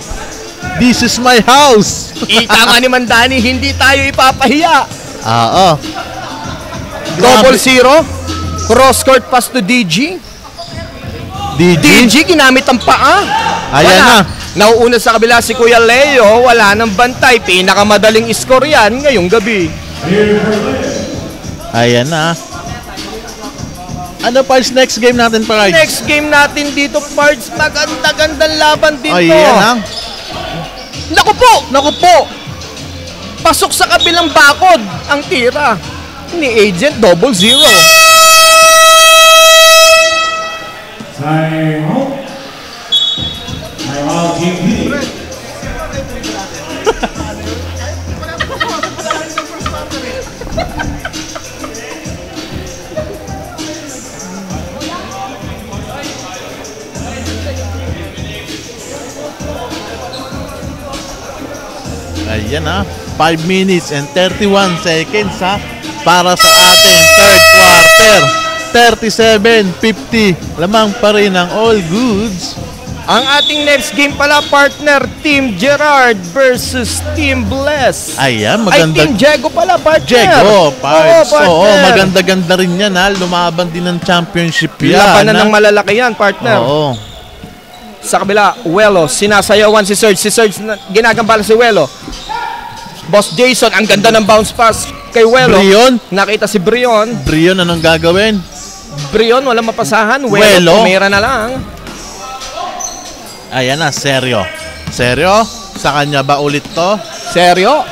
C: This is my house.
B: Ika nga ni Man Danny, hindi tayo ipapahiya.
C: Oo.
B: Double zero. Cross court pass to DG. DG ginamit ang paa.
C: Ayan na.
B: Nauuna sa kabila si Kuya Leo. Wala nang bantay. Pinakamadaling score yan ngayong gabi.
C: Ayan na. Ano pa next game natin, Pards?
B: Next game natin dito, Pards. Maganda-gandang laban dito.
C: Ayan ha.
B: Naku po! Pasok sa kabilang bakod ang tira ni Agent Double Zero.
A: Time out. Time out, Team D.
C: Ayan ha. 5 minutes and 31 seconds ha. Para sa ating third quarter. 37-50. Lamang pa rin ang all goods.
B: Ang ating next game pala, partner, Team Gerard versus Team Bless.
C: Ayan,
B: Ay,
C: maganda.
B: Team Diego pala, partner.
C: Diego, Pards.
B: partner.
C: Oo, maganda-ganda rin yan ha. Lumaban din ng championship yan.
B: Labanan
C: ha?
B: ng malalaki yan, partner.
C: Oo.
B: Sa kabila, Welo, sinasayawan si Serge. Si Serge, ginagambala si Welo. Boss Jason, ang ganda ng bounce pass kay Welo.
C: Brion.
B: Nakita si Brion.
C: Brion, anong gagawin?
B: Brion, walang mapasahan.
C: Welo.
B: Tumira na lang.
C: Ayan na, Seryo. Seryo? Sa kanya ba ulit to?
B: Seryo.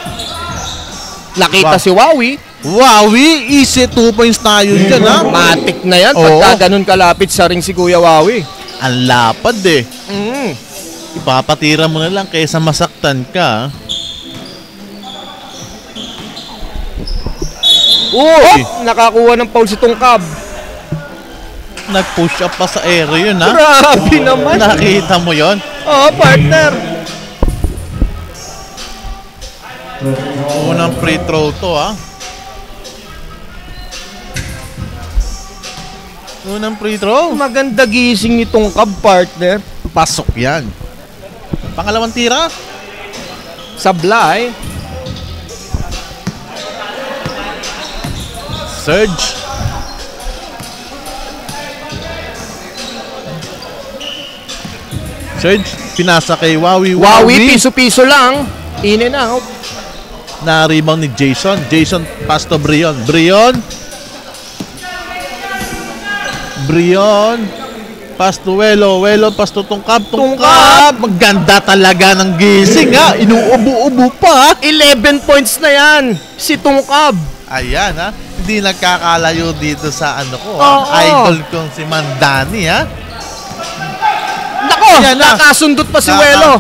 B: Nakita
C: Wow.
B: si Wawi.
C: Wawi, easy 2 points tayo dyan, ha?
B: Matik na yan.
C: Oo.
B: Pagka ganun kalapit sa ring si Kuya Wawi.
C: Ang lapad eh.
B: Mm.
C: Ipapatira mo na lang kaysa masaktan ka.
B: Uy! Nakakuha ng foul si Tungkab.
C: Nag-push up pa sa area yun, ha?
B: Grabe naman.
C: Nakita mo yon?
B: Oo, partner.
C: Unang free throw to, ha? Unang free throw.
B: Maganda gising ni Tungkab, partner.
C: Pasok yan. Pangalawang tira.
B: Sablay.
C: Surge. Surge. Pinasa kay Wawi.
B: Wawi, piso-piso lang. In and out.
C: Na-rebound ni Jason. Jason, pass to Brion. Brion. Brion. Pass to Welo. Welo, pass to Tungkab. Tungkab. Maganda talaga ng gising, ha? Inuubo-ubo pa, ha?
B: 11 points na yan. Si Tungkab.
C: Ayan, ha? Hindi nagkakalayo dito sa ano ko,
B: Oo.
C: ha? Idol kong si Mandani, ha?
B: Nako,
C: Ayan na.
B: nakasundot pa si
C: Naka-
B: Welo.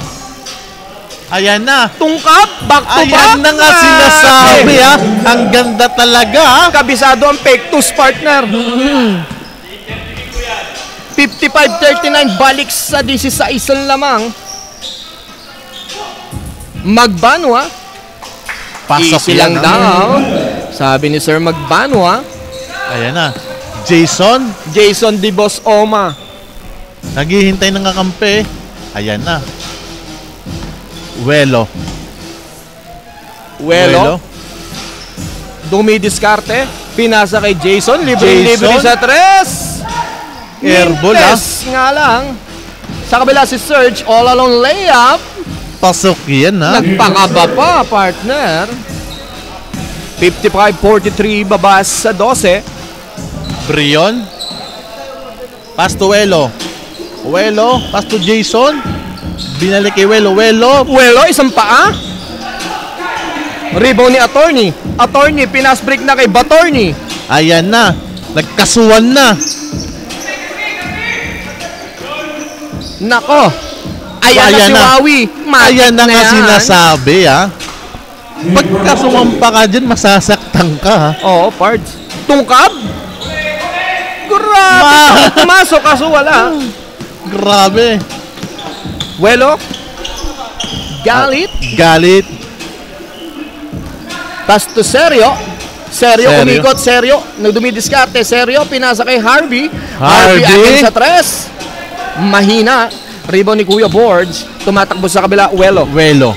C: Ayan na.
B: Tungkab, back to back.
C: Ayan na nga sinasabi, ha? Ang ganda talaga, ha?
B: Kabisado ang fake twos, partner. 55-39, balik sa 16 lamang. Magbano, ha?
C: Pasok
B: Easy lang
C: yan, ha?
B: daw. Sabi ni Sir Magbano, ha?
C: Ayan na. Jason,
B: Jason Di Boss Oma.
C: naghihintay ng kakampi. Ayan na. Welo.
B: Welo. Dumidiskarte. Pinasa kay Jason. Libre-libre
C: Jason.
B: sa tres.
C: Airball, ha?
B: Mintes nga lang. Sa kabila si Serge. All alone layup.
C: Pasok yan, ha?
B: Nagpakaba pa, partner. 55-43, babas sa 12.
C: Brion. Pass to Welo. Welo, pass to Jason. Binalik kay Welo. Welo.
B: Welo, isang paa. Rebound ni Attorney. Attorney, pinas break na kay Batorney.
C: Ayan na. Nagkasuwan na.
B: Nako. Ayan,
C: Ayan
B: na si
C: na.
B: Wawi. Matik
C: Ayan na nga
B: yan.
C: sinasabi, ha? Pagka sumampa ka dyan, masasaktan ka, ha?
B: Oo, parts. Tungkab? Grabe. Pumasok kaso wala.
C: Grabe.
B: Welo. Galit.
C: Galit.
B: Pass to Seryo. Seryo,
C: Seryo.
B: umikot. Seryo. Nagdumidiskarte. Seryo, pinasa kay Harvey.
C: Harvey.
B: Again sa tres. Mahina. Rebound ni Kuya Boards. Tumatakbo sa kabila. Welo.
C: Welo.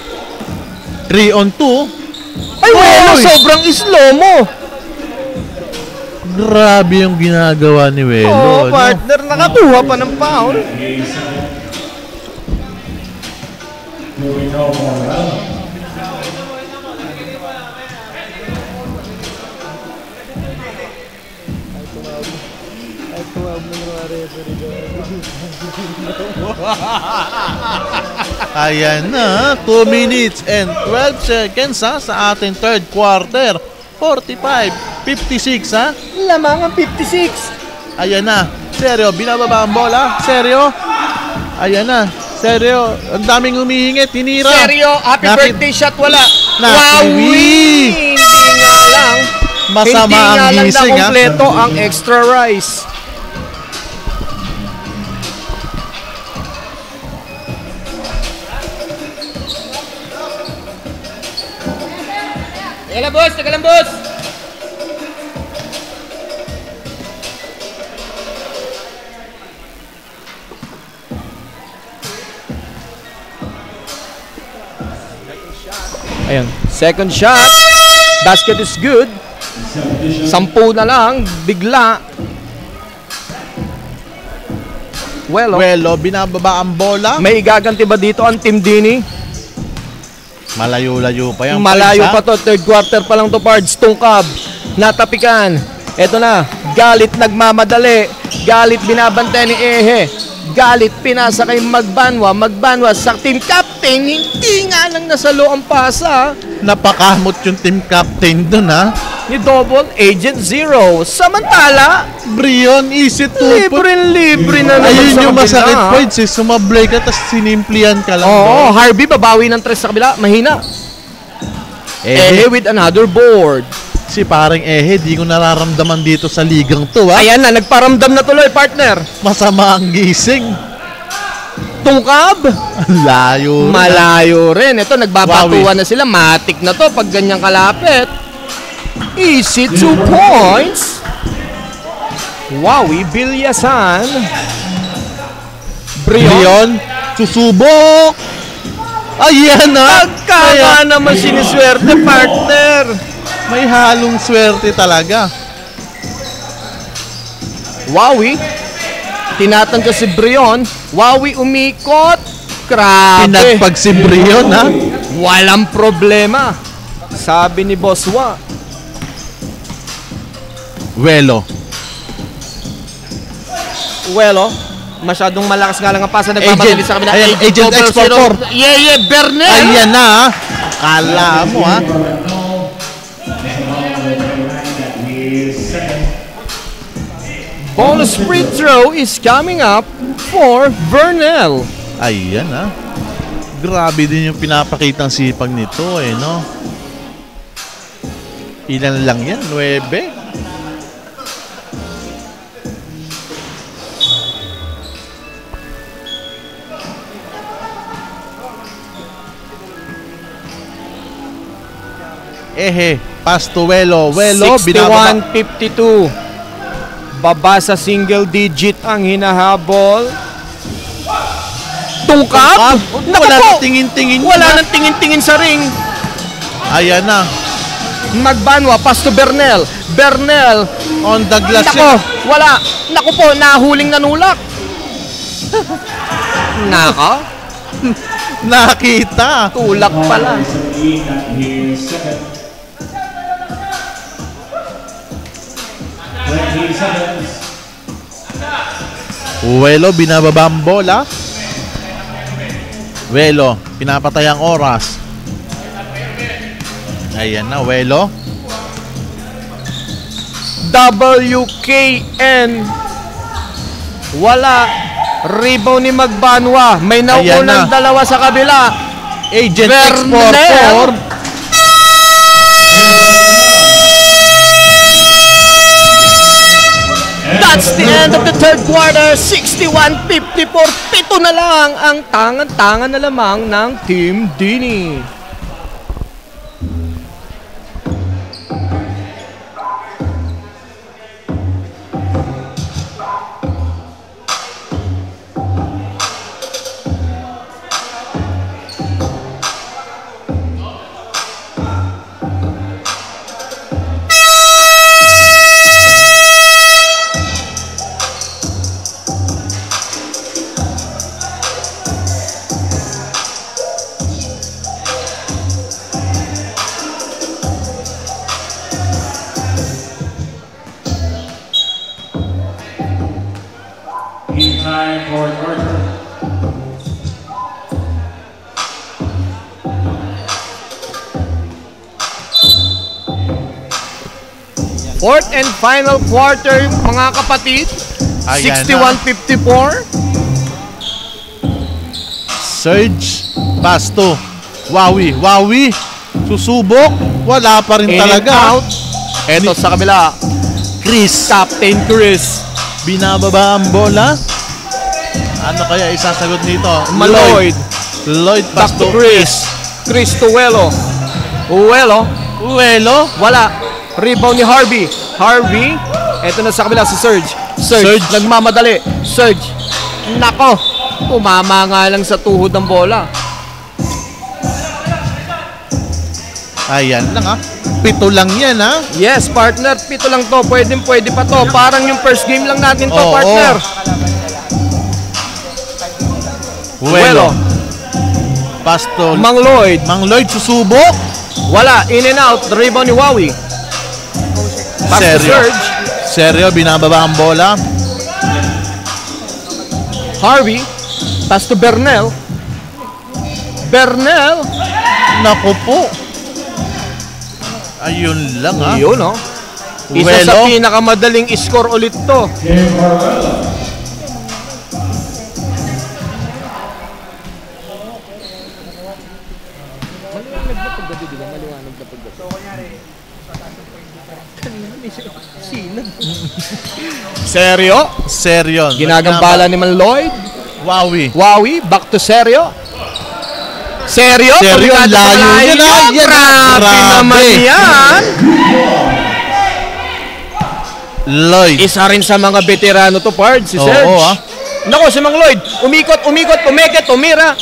C: 3 on 2.
B: Ay, Welo.
C: Oy!
B: Sobrang slow mo.
C: Grabe yung ginagawa ni Welo.
B: Oo,
C: no?
B: partner. Nakakuha pa ng foul.
A: Moving home on round.
C: Ayan na, 2 minutes and 12 seconds, ha, sa ating third quarter. 45-56, ha?
B: Lamang ang 56.
C: Ayan na. Seryo, binababa ang bola. Seryo. Ayan na. Seryo, ang daming humihingi. Tinira.
B: Seryo, happy birthday shot wala.
C: Nakiwi.
B: Hindi nga lang.
C: Masama
B: Hindi nga
C: ang
B: lang
C: gising, ha?
B: nakumpleto ang extra rice. Teka lang boss! Ayan, second shot. Basket is good. 10 na lang, bigla. Well,
C: Welo, binababa ang bola.
B: may igaganti ba dito ang Team Dini?
C: Malayo-layo pa yan.
B: Malayo
C: points, ha?
B: pa to, third quarter pa lang to, Pards. Tungkab, natapikan. Eto na, Galit nagmamadali. Galit binabantay ni Ehe. Galit pinasa kay Magbanwa. Magbanwa sa team captain. Hindi nga lang nasalo ang pasa
C: Napakamot yung team captain dun, ha?
B: ni Double Agent Zero. Samantala,
C: Brion, easy to put.
B: libre na naman
C: Ayun
B: sa
C: yung
B: kabila.
C: masakit points, eh. Sumablay ka, tapos sinimplihan ka lang.
B: Oo, Harvey babawi ng 3 sa kabila. Mahina. Ehe with another board.
C: Si parang di ko nararamdaman dito sa ligang to, ha?
B: Ayan na, nagparamdam na tuloy, partner.
C: Masama ang gising.
B: Tungkab.
C: Ang layo.
B: Malayo rin. Ito, nagbabatuan na sila. Matik na to pag ganyang kalapit. Easy 2 points. Wowie, Bilyasan.
C: Brion, susubok. Ayan na.
B: Pagka naman siniswerte, partner.
C: May halong swerte talaga.
B: Wowie. Tinatangka si Brion. Wowie umikot. Grabe.
C: Pinagpag si Brion, ha?
B: Walang problema. Sabi ni Boss Wa.
C: Welo.
B: Masyadong malakas nga lang ang pasa. Nagpapadali sa kabila.
C: Ayan, Agent X44.
B: Bernel.
C: Ayan na, ha? Kala mo, ha?
B: Bonus free throw is coming up for Vernel.
C: Ayan, ha? Grabe din yung pinapakitang sipag nito, eh, no? Ilan lang yan? 9? Pass to Welo. Welo, binababa.
B: 61-52. Baba sa single digit ang hinahabol. Tungkap?
C: Wala nang tingin-tingin.
B: Wala nang tingin-tingin sa ring.
C: Ayan na.
B: Magbanwa, pass to Bernel. Bernel.
C: On the glass.
B: Nako, wala. Naku po, nahuling nanulak. Nako,
C: Nakita.
B: tulak pala.
C: Welo, binababa ang bola. Welo, pinapatay ang oras. Ayan na, Welo.
B: WKN. Wala. Rebound ni Magbanwa. May
C: Ayan
B: nauunang
C: na.
B: dalawa sa kabila.
C: Agent
B: Vernel.
C: X44.
B: That's the end of the third quarter. 61-54. Pito na lang ang tangan-tangan na lamang ng Team Dini.
A: Time for Arthur.
B: Fourth and final quarter, mga kapatid.
C: Ayan
B: 61-54.
C: Surge. Pasto. Wowie. Susubok. Wala pa rin
B: In and
C: talaga.
B: out. Eto sa kabila.
C: Chris.
B: Captain Chris.
C: Binababa ang bola. Ano kaya isasagot nito?
B: Maloyd.
C: Lloyd
B: Back
C: pass
B: to
C: to
B: Chris. Chris to Welo. Welo.
C: Welo.
B: Wala. Rebound ni Harvey. Harvey. Eto na sa kabila si Surge. Surge.
C: Surge.
B: Nagmamadali. Surge. Nako. Tumama nga lang sa tuhod ng bola.
C: Ayan lang, ha. 7 lang yan, ha.
B: Yes, partner. Pito lang to. Pwede pa to. Parang yung first game lang natin to,
C: Oo.
B: partner.
C: Welo. Pass to
B: Mang Lloyd.
C: Mang Lloyd, susubok.
B: Wala. In and out. Rebound ni Wowie. Pass to
C: Seryo.
B: Surge.
C: Seryo, binababa ang bola.
B: Harvey, pass to Bernel. Bernel.
C: Naku po. Ayun lang ha.
B: Yun oh. Isa sa pinakamadaling score ulit to.
A: Jim Marvella.
B: Seryo.
C: Seryo.
B: Ginagambala ni Man Lloyd. Wawi, back to Seryo. Seryo,
C: Seryo, layo yan,
B: grabe naman yan.
C: Lloyd.
B: Isa rin sa mga veterano to, Pard, si Serge.
C: Oo,
B: Nako, si Mang Lloyd, umikot, umeket, umira.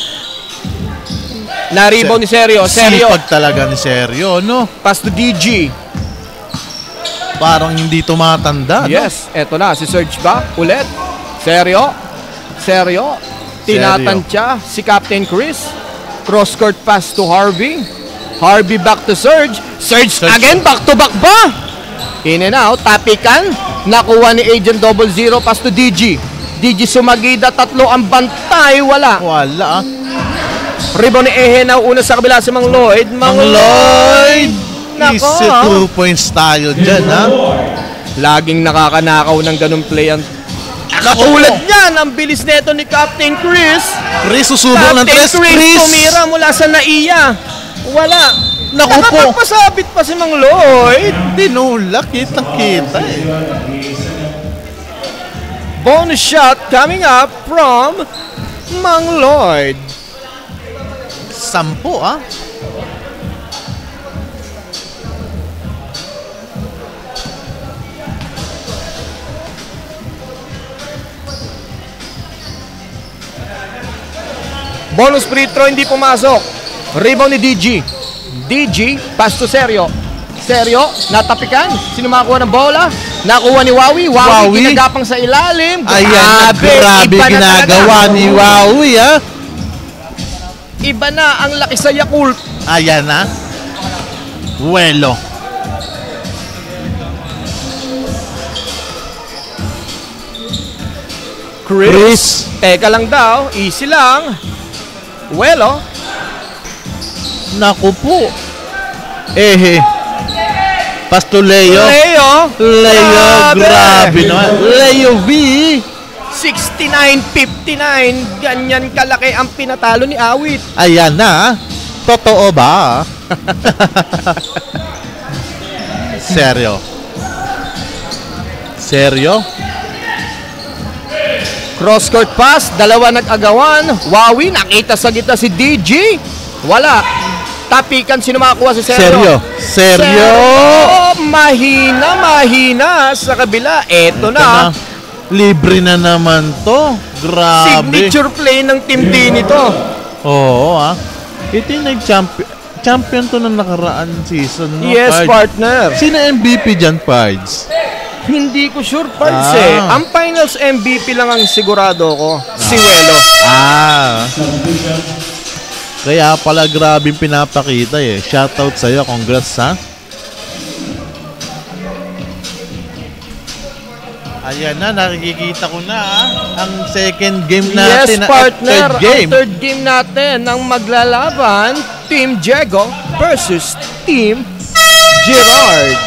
B: Na-rebound ni Seryo.
C: Sipag talaga ni Seryo, no?
B: Pass to DG.
C: Parang hindi tumatanda,
B: Yes, eto na, si Serge ba? Ulit. Seryo. Tinatantya si Captain Chris. Cross-court pass to Harvey. Harvey back to Serge. Serge again, back-to-back ba? In and out, tapikan. Nakuha ni Agent 00, pass to DG. DG sumagida, tatlo ang bantay, wala.
C: Wala.
B: Rebound ni Ehenaw, una sa kabila si Mang Lloyd.
C: Mang Lloyd!
B: Nako.
C: Easy 2 points tayo dyan, ha?
B: Laging nakakanakaw ng ganung play ang katulad niyan, ang bilis nito ni Captain Chris.
C: Chris, susubok ng tres.
B: Chris tumira mula sa naiya. Wala.
C: Naku po.
B: Nakapagpasabit pa si Mang Lloyd.
C: Tinulak, kitang-kita eh.
B: Bonus shot coming up from Mang Lloyd.
C: 10, ha?
B: Bonus free throw, hindi pumasok. Rebound ni DG. DG, pass to Seryo. Seryo, natapikan. Sino makakuha ng bola? Nakuha ni Wawi. Wawi, ginagapang sa ilalim.
C: Ayan, grabe ginagawa ni Wawi, ha?
B: Iba na ang laki sa Yakult.
C: Ayan, ha? Welo. Chris.
B: Teka lang daw, easy lang. Welo.
C: Naku po. Pass to Leo. Leo, grabe naman. Leo V.
B: 69-59. Ganyan kalaki ang pinatalo ni Awit.
C: Ayan na. Totoo ba? Seryo?
B: Cross-court pass, dalawa nag-agawan. Wawi, nakita sa gitna si DG. Wala. Tapikan, sino makakuha si Seryo?
C: Seryo.
B: Mahina sa kabila. Eto na.
C: Libre na naman to. Grabe.
B: Signature play ng team din ito.
C: Oo, ha. Ito yung nag-champion to ng nakaraan season, no?
B: Yes,
C: Pards?
B: partner.
C: Sino MVP dyan, Pards?
B: Hindi ko sure, Pards eh. Ang finals MVP lang ang sigurado ko. Si Welo.
C: Kaya pala grabing pinapakita eh. Shoutout sa'yo. Congrats, ha? Ayan na, nakikita ko na ang second game natin.
B: Yes, partner.
C: Third game.
B: Ang third game natin ng maglalaban, Team Diego versus Team Gerard.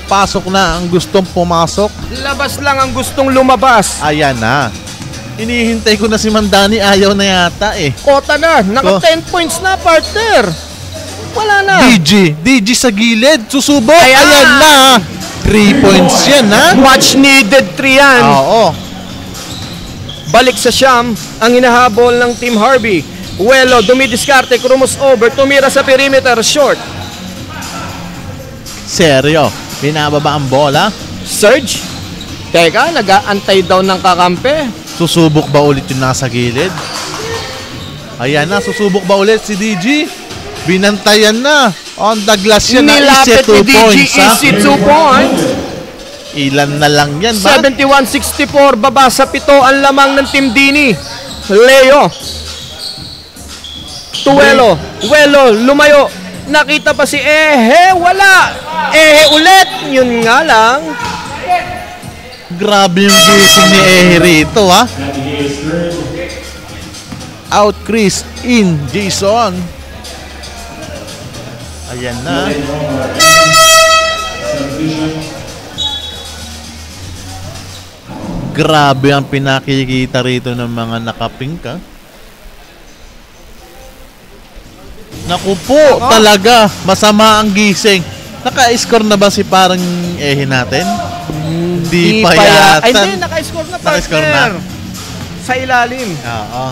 C: Pasok na ang gustong pumasok.
B: Labas lang ang gustong lumabas.
C: Ayan na. Inihintay ko na si Mandani, ayaw na yata eh.
B: Kota na, naka 10 points na, partner. Wala na.
C: DG sa gilid, susubok.
B: Ayan
C: na. 3 points yan, ha?
B: Much needed 3 yan.
C: Oo.
B: Balik sa Siyam, ang hinahabol ng Team Harvey. Welo, dumidiskarte, krumos over, tumira sa perimeter, short.
C: Seryo, binababa ang bola.
B: Serge, teka, nag-aantay daw ng kakampi.
C: Susubok ba ulit yung nasa gilid? Ayan na, susubok ba ulit si DG? Binantayan na. On the glass yan na, easy 2 points, ha?
B: Easy 2 points.
C: Ilan na lang yan, ba?
B: 71-64, baba sa 7 ang lamang ng Team Dini. Leo. Tuwelo. Welo, lumayo. Nakita pa si Ehe, wala. Ehe ulit, yun nga lang.
C: Grabe yung gising ni Ehe rito, ha?
A: That he is third.
C: Out Chris, in Jason. Ayan na.
A: Subdivision.
C: Grabe ang pinakikita rito ng mga nakapingka. Naku po, talaga. Masama ang gising. Naka-score na ba si parang Ehe natin? Hindi pa yata.
B: Ay, hindi. Naka-score na,
C: Naka-score
B: partner.
C: na?
B: Sa ilalim.
C: Oo.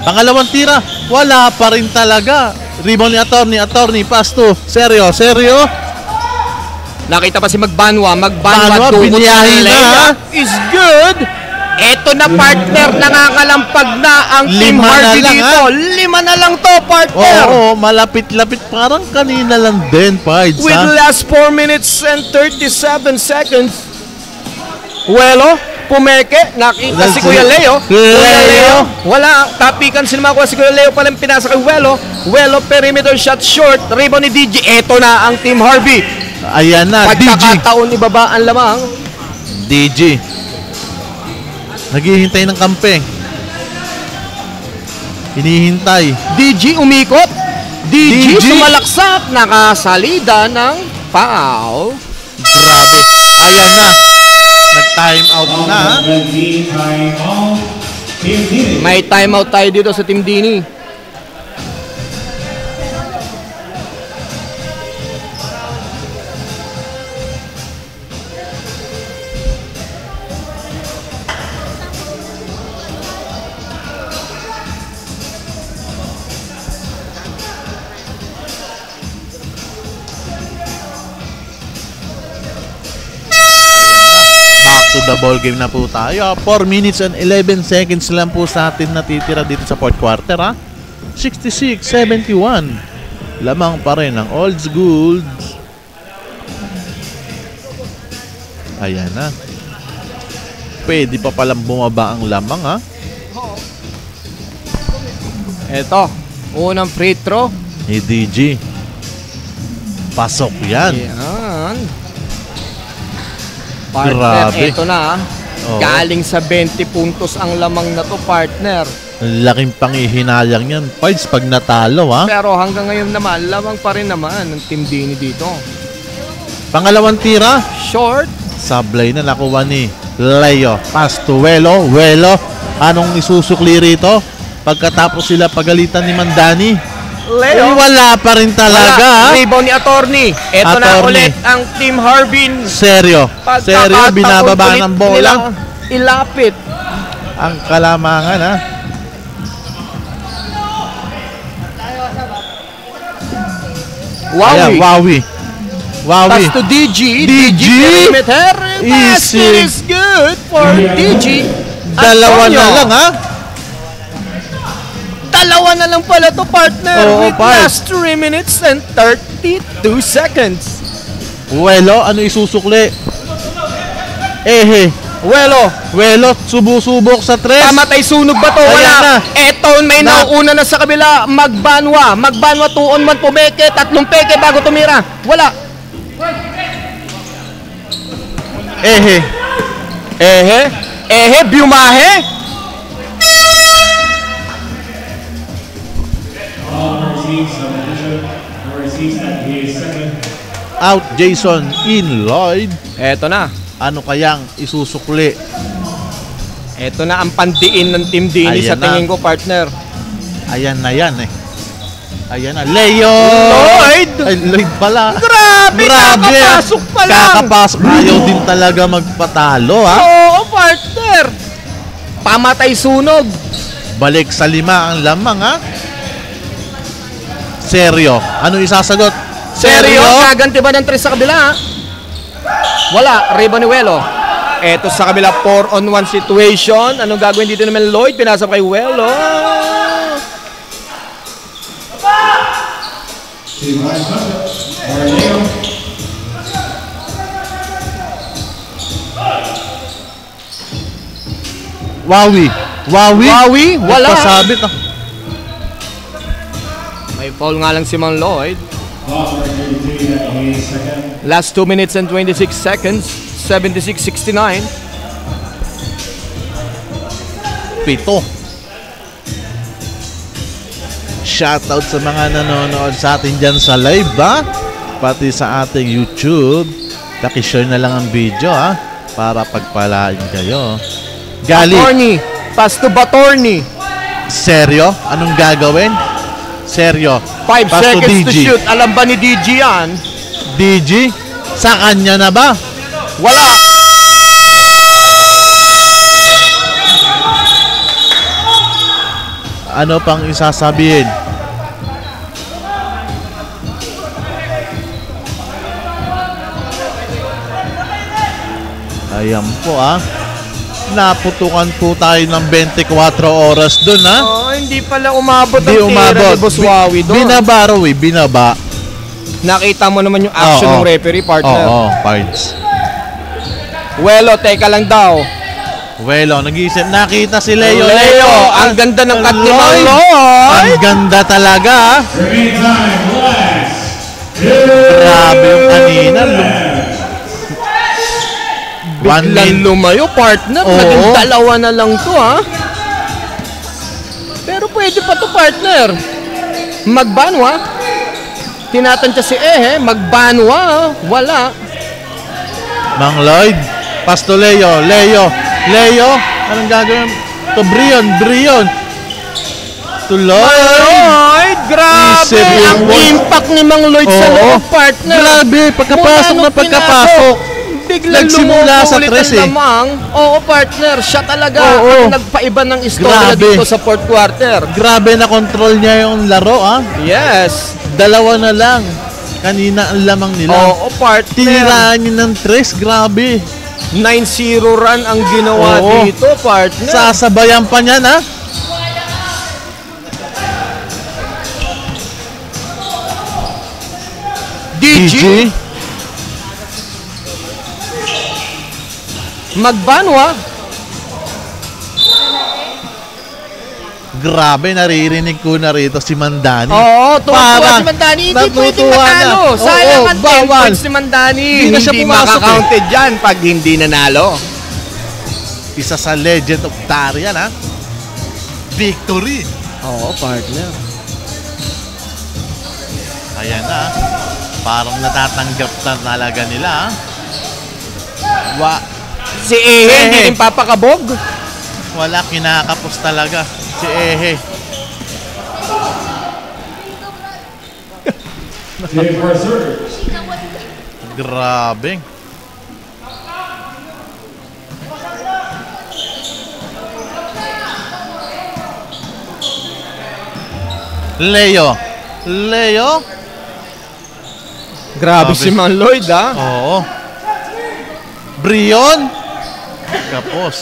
C: Pangalawang tira, wala pa rin talaga. Rebound ni attorney, pass to. Seryo.
B: Nakita pa si Magbanwa.
C: Banwa,
B: Tungkol
C: biniyahin
B: sa
C: na.
B: layup is good. Eto na, partner, nakakalampag na ang Team
C: Lima na
B: Harvey
C: lang,
B: dito. 5 na lang to, partner.
C: Oo, malapit-lapit. Parang kanina lang din, Pards,
B: With
C: ha?
B: last 4 minutes and 37 seconds. Welo, pumeke, nakita si Kuya Leo. Kuya Leo, wala. Tapikan sinamakuha si Kuya Leo pala yung pinasa kay Welo. Welo, perimeter shot short. Rebound ni DJ. Eto na ang Team Harvey.
C: Ayan na, DG.
B: Pagkakataon ibabaan lamang.
C: DG. Naghihintay ng kampe. Hinihintay.
B: DG umikot. DG
C: DG.
B: sumalaksak. Nakasalida ng foul.
C: Grabe. Ayan na. Nag-time out na.
A: Time out. Team Dini.
B: May timeout tayo dito sa Team Dini.
C: To the ball game na po tayo. 4 minutes and 11 seconds lang po sa atin natitira dito sa fourth quarter, ha? 66-71. Lamang pa rin ang Olds Golds. Ayan na. Pwede pa palang bumaba ang lamang, ha?
B: Eto, unang free throw.
C: Ni DG. Pasok yan.
B: Yan. Partner,
C: Grabe.
B: eto na.
C: Oo.
B: Galing sa 20 puntos ang lamang na to, partner.
C: Laking pangihinayang yan. Fights pag natalo, ha?
B: Pero hanggang ngayon naman, lamang pa rin naman ng Team Dini dito.
C: Pangalawang tira.
B: Short.
C: Sablay na nakuha ni Leo. Pass to Welo. Welo. Anong isusukli rito? Pagkatapos sila pagalitan ni Mandani.
B: Leo.
C: Wala pa rin talaga.
B: Wala. Rebound ni Attorney. Eto na
C: Attorney.
B: ulit ang Team Harvey.
C: Seryo. Seryo, binababa ng bola.
B: Ilapit.
C: Ang kalamangan, ha? Ayan,
B: Wowie.
C: Wawi.
B: Pass to DG.
C: DG.
B: Perimeter.
C: Easy.
B: Basket is good for DG.
C: Dalawa
B: Antonio.
C: na lang, ha?
B: Dalawa na lang pala to, partner.
C: Oo,
B: with
C: part.
B: last 3 minutes and 32 seconds.
C: Welo, ano isusukli? Ehe. Welo, subusubok sa tres.
B: Pamatay sunog ba to?
C: Ayan
B: Wala.
C: na.
B: Eto, may
C: Na.
B: nauuna na sa kabila. Magbanwa 2 on 1 pumeke. 3 peke bago tumira. Wala.
C: Ehe.
B: Biumahe.
A: All receives subdivision. Receives that he is second.
C: Out Jason in Lloyd.
B: Eto na.
C: Ano kayang isusukli?
B: Eto na ang pandiin ng Team Dini
C: Ayan
B: sa
C: na.
B: tingin ko, partner.
C: Ayan na yan, eh. Ayan na. Leo!
B: Lloyd!
C: Ay, Lloyd pala.
B: Grabe! Kakapasok pa lang!
C: Kakapasok. Ayaw din talaga magpatalo, ha?
B: Oo, partner! Pamatay sunog.
C: Balik sa 5 ang lamang, ha? Seryo. Ano isasagot?
B: Seryo? Kaganti ba ng 3 sa kabila, ha? Wala. Rebound ni Welo. Eto sa kabila, 4-on-1 situation. Anong gagawin dito naman Lloyd? Pinasa kay Welo.
A: Team line bucket. Leo.
C: Wawi.
B: Wawi? Wala.
C: Nagpasabit, ha?
B: May foul nga lang si Mang Lloyd.
A: Off number 33, that is second.
B: Last 2 minutes and 26 seconds. 76-69.
C: 7. Shoutout sa mga nanonood sa atin dyan sa live, ha? Pati sa ating YouTube. Paki-share na lang ang video, ha? Para pagpalain kayo. Gali,
B: Batorni. Pass to Batorni.
C: seryo? Anong gagawin? Seryo.
B: 5
C: Pass to
B: seconds to
C: DG.
B: shoot. Alam ba ni DG yan?
C: DG? Sa kanya na ba?
B: Wala.
C: Ano pang isasabihin? Ayan po, naputukan po tayo ng 24 oras dun, ha?
B: Oh, hindi pala umabot
C: Hindi
B: ang tira
C: umabot.
B: ni Boss Wawi doon.
C: Binaba raw, binaba.
B: Nakita mo naman yung action
C: Oo.
B: ng referee, partner.
C: Oo, parts.
B: Welo, teka lang daw.
C: Welo, nag-iisip. Nakita si Leo.
B: Leo, ang ganda ng cut ni Mang
C: Ang
B: Lloyd.
C: ganda talaga, ha?
A: Remaining time, last.
C: Grabe yung kanina.
B: Biglang lumayo, partner.
C: Oo.
B: Naging dalawa na lang to, ha? Pero pwede pa to, partner. Magbanwa. Tinatansya si magbanwa, ha? Wala.
C: Mang Lloyd. Pass to Leo. Leo. Anong gagawin? To Brion. To Lloyd.
B: Grabe!
C: Isip yung
B: Ang impact ni Mang Lloyd sa
C: Oo.
B: loob, partner.
C: Grabe, pagkapasok
B: Mula
C: na
B: nung
C: pagkapasok.
B: Biglang
C: Nagsimula
B: lumupo
C: sa
B: ulit
C: tres,
B: ang lamang. Oo, partner. Siya talaga
C: Oo.
B: ang nagpaiba ng istorya
C: Grabe.
B: dito sa fourth quarter.
C: Grabe na control niya yung laro, ha?
B: Yes.
C: Dalawa na lang. Kanina ang lamang nila.
B: Oo, partner.
C: Tiniraan niya ng tres, grabe.
B: 9-0 run ang ginawa
C: Oo.
B: dito, partner.
C: Sasabayan pa niyan, ha?
B: DG. Magbanwa.
C: Grabe, naririnig ko na rito si Mandani.
B: Oo, tuwa
C: Parang
B: si Mandani. Hindi pwedeng
C: natutuwa na.
B: matalo.
C: Oo,
B: Sayang ang 10
C: bawal.
B: points ni Mandani.
C: Hindi na siya pumasok,
B: maka-counted yan pag hindi nanalo.
C: Isa sa Legend of Tarian, ha? Victory.
B: Oo, partner.
C: Ayan na, ha? Parang natatanggap na talaga nila, ha?
B: Si hindi rin papakabog.
C: Wala, kinakapos talaga si Ehe.
A: Team for serve.
C: Grabe. Leo.
B: Grabe si Mang Lloyd, ha?
C: Oo. Brion. Kapos.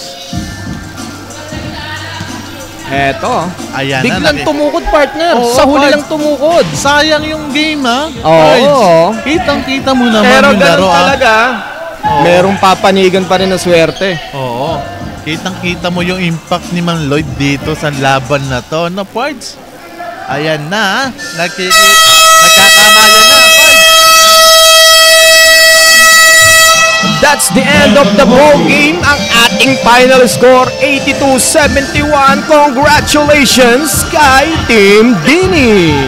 B: Eto.
C: Ayan
B: Biglang
C: na.
B: tumukod, partner.
C: Oo,
B: Sa huli
C: Pards.
B: lang tumukod.
C: Sayang yung game, ha?
B: Oo.
C: Pards. Kitang-kita mo naman
B: Pero
C: yung
B: ganun
C: laro, ha?
B: talaga. Merong papanigan pa rin na swerte.
C: Oo. Kitang-kita mo yung impact ni Mang Lloyd dito sa laban na to. No, Pards? Ayan na, ha? Nagkakamayan na, Pards.
B: That's the end of the ball game. Ang ating final score, 82-71. Congratulations kay Team Dini!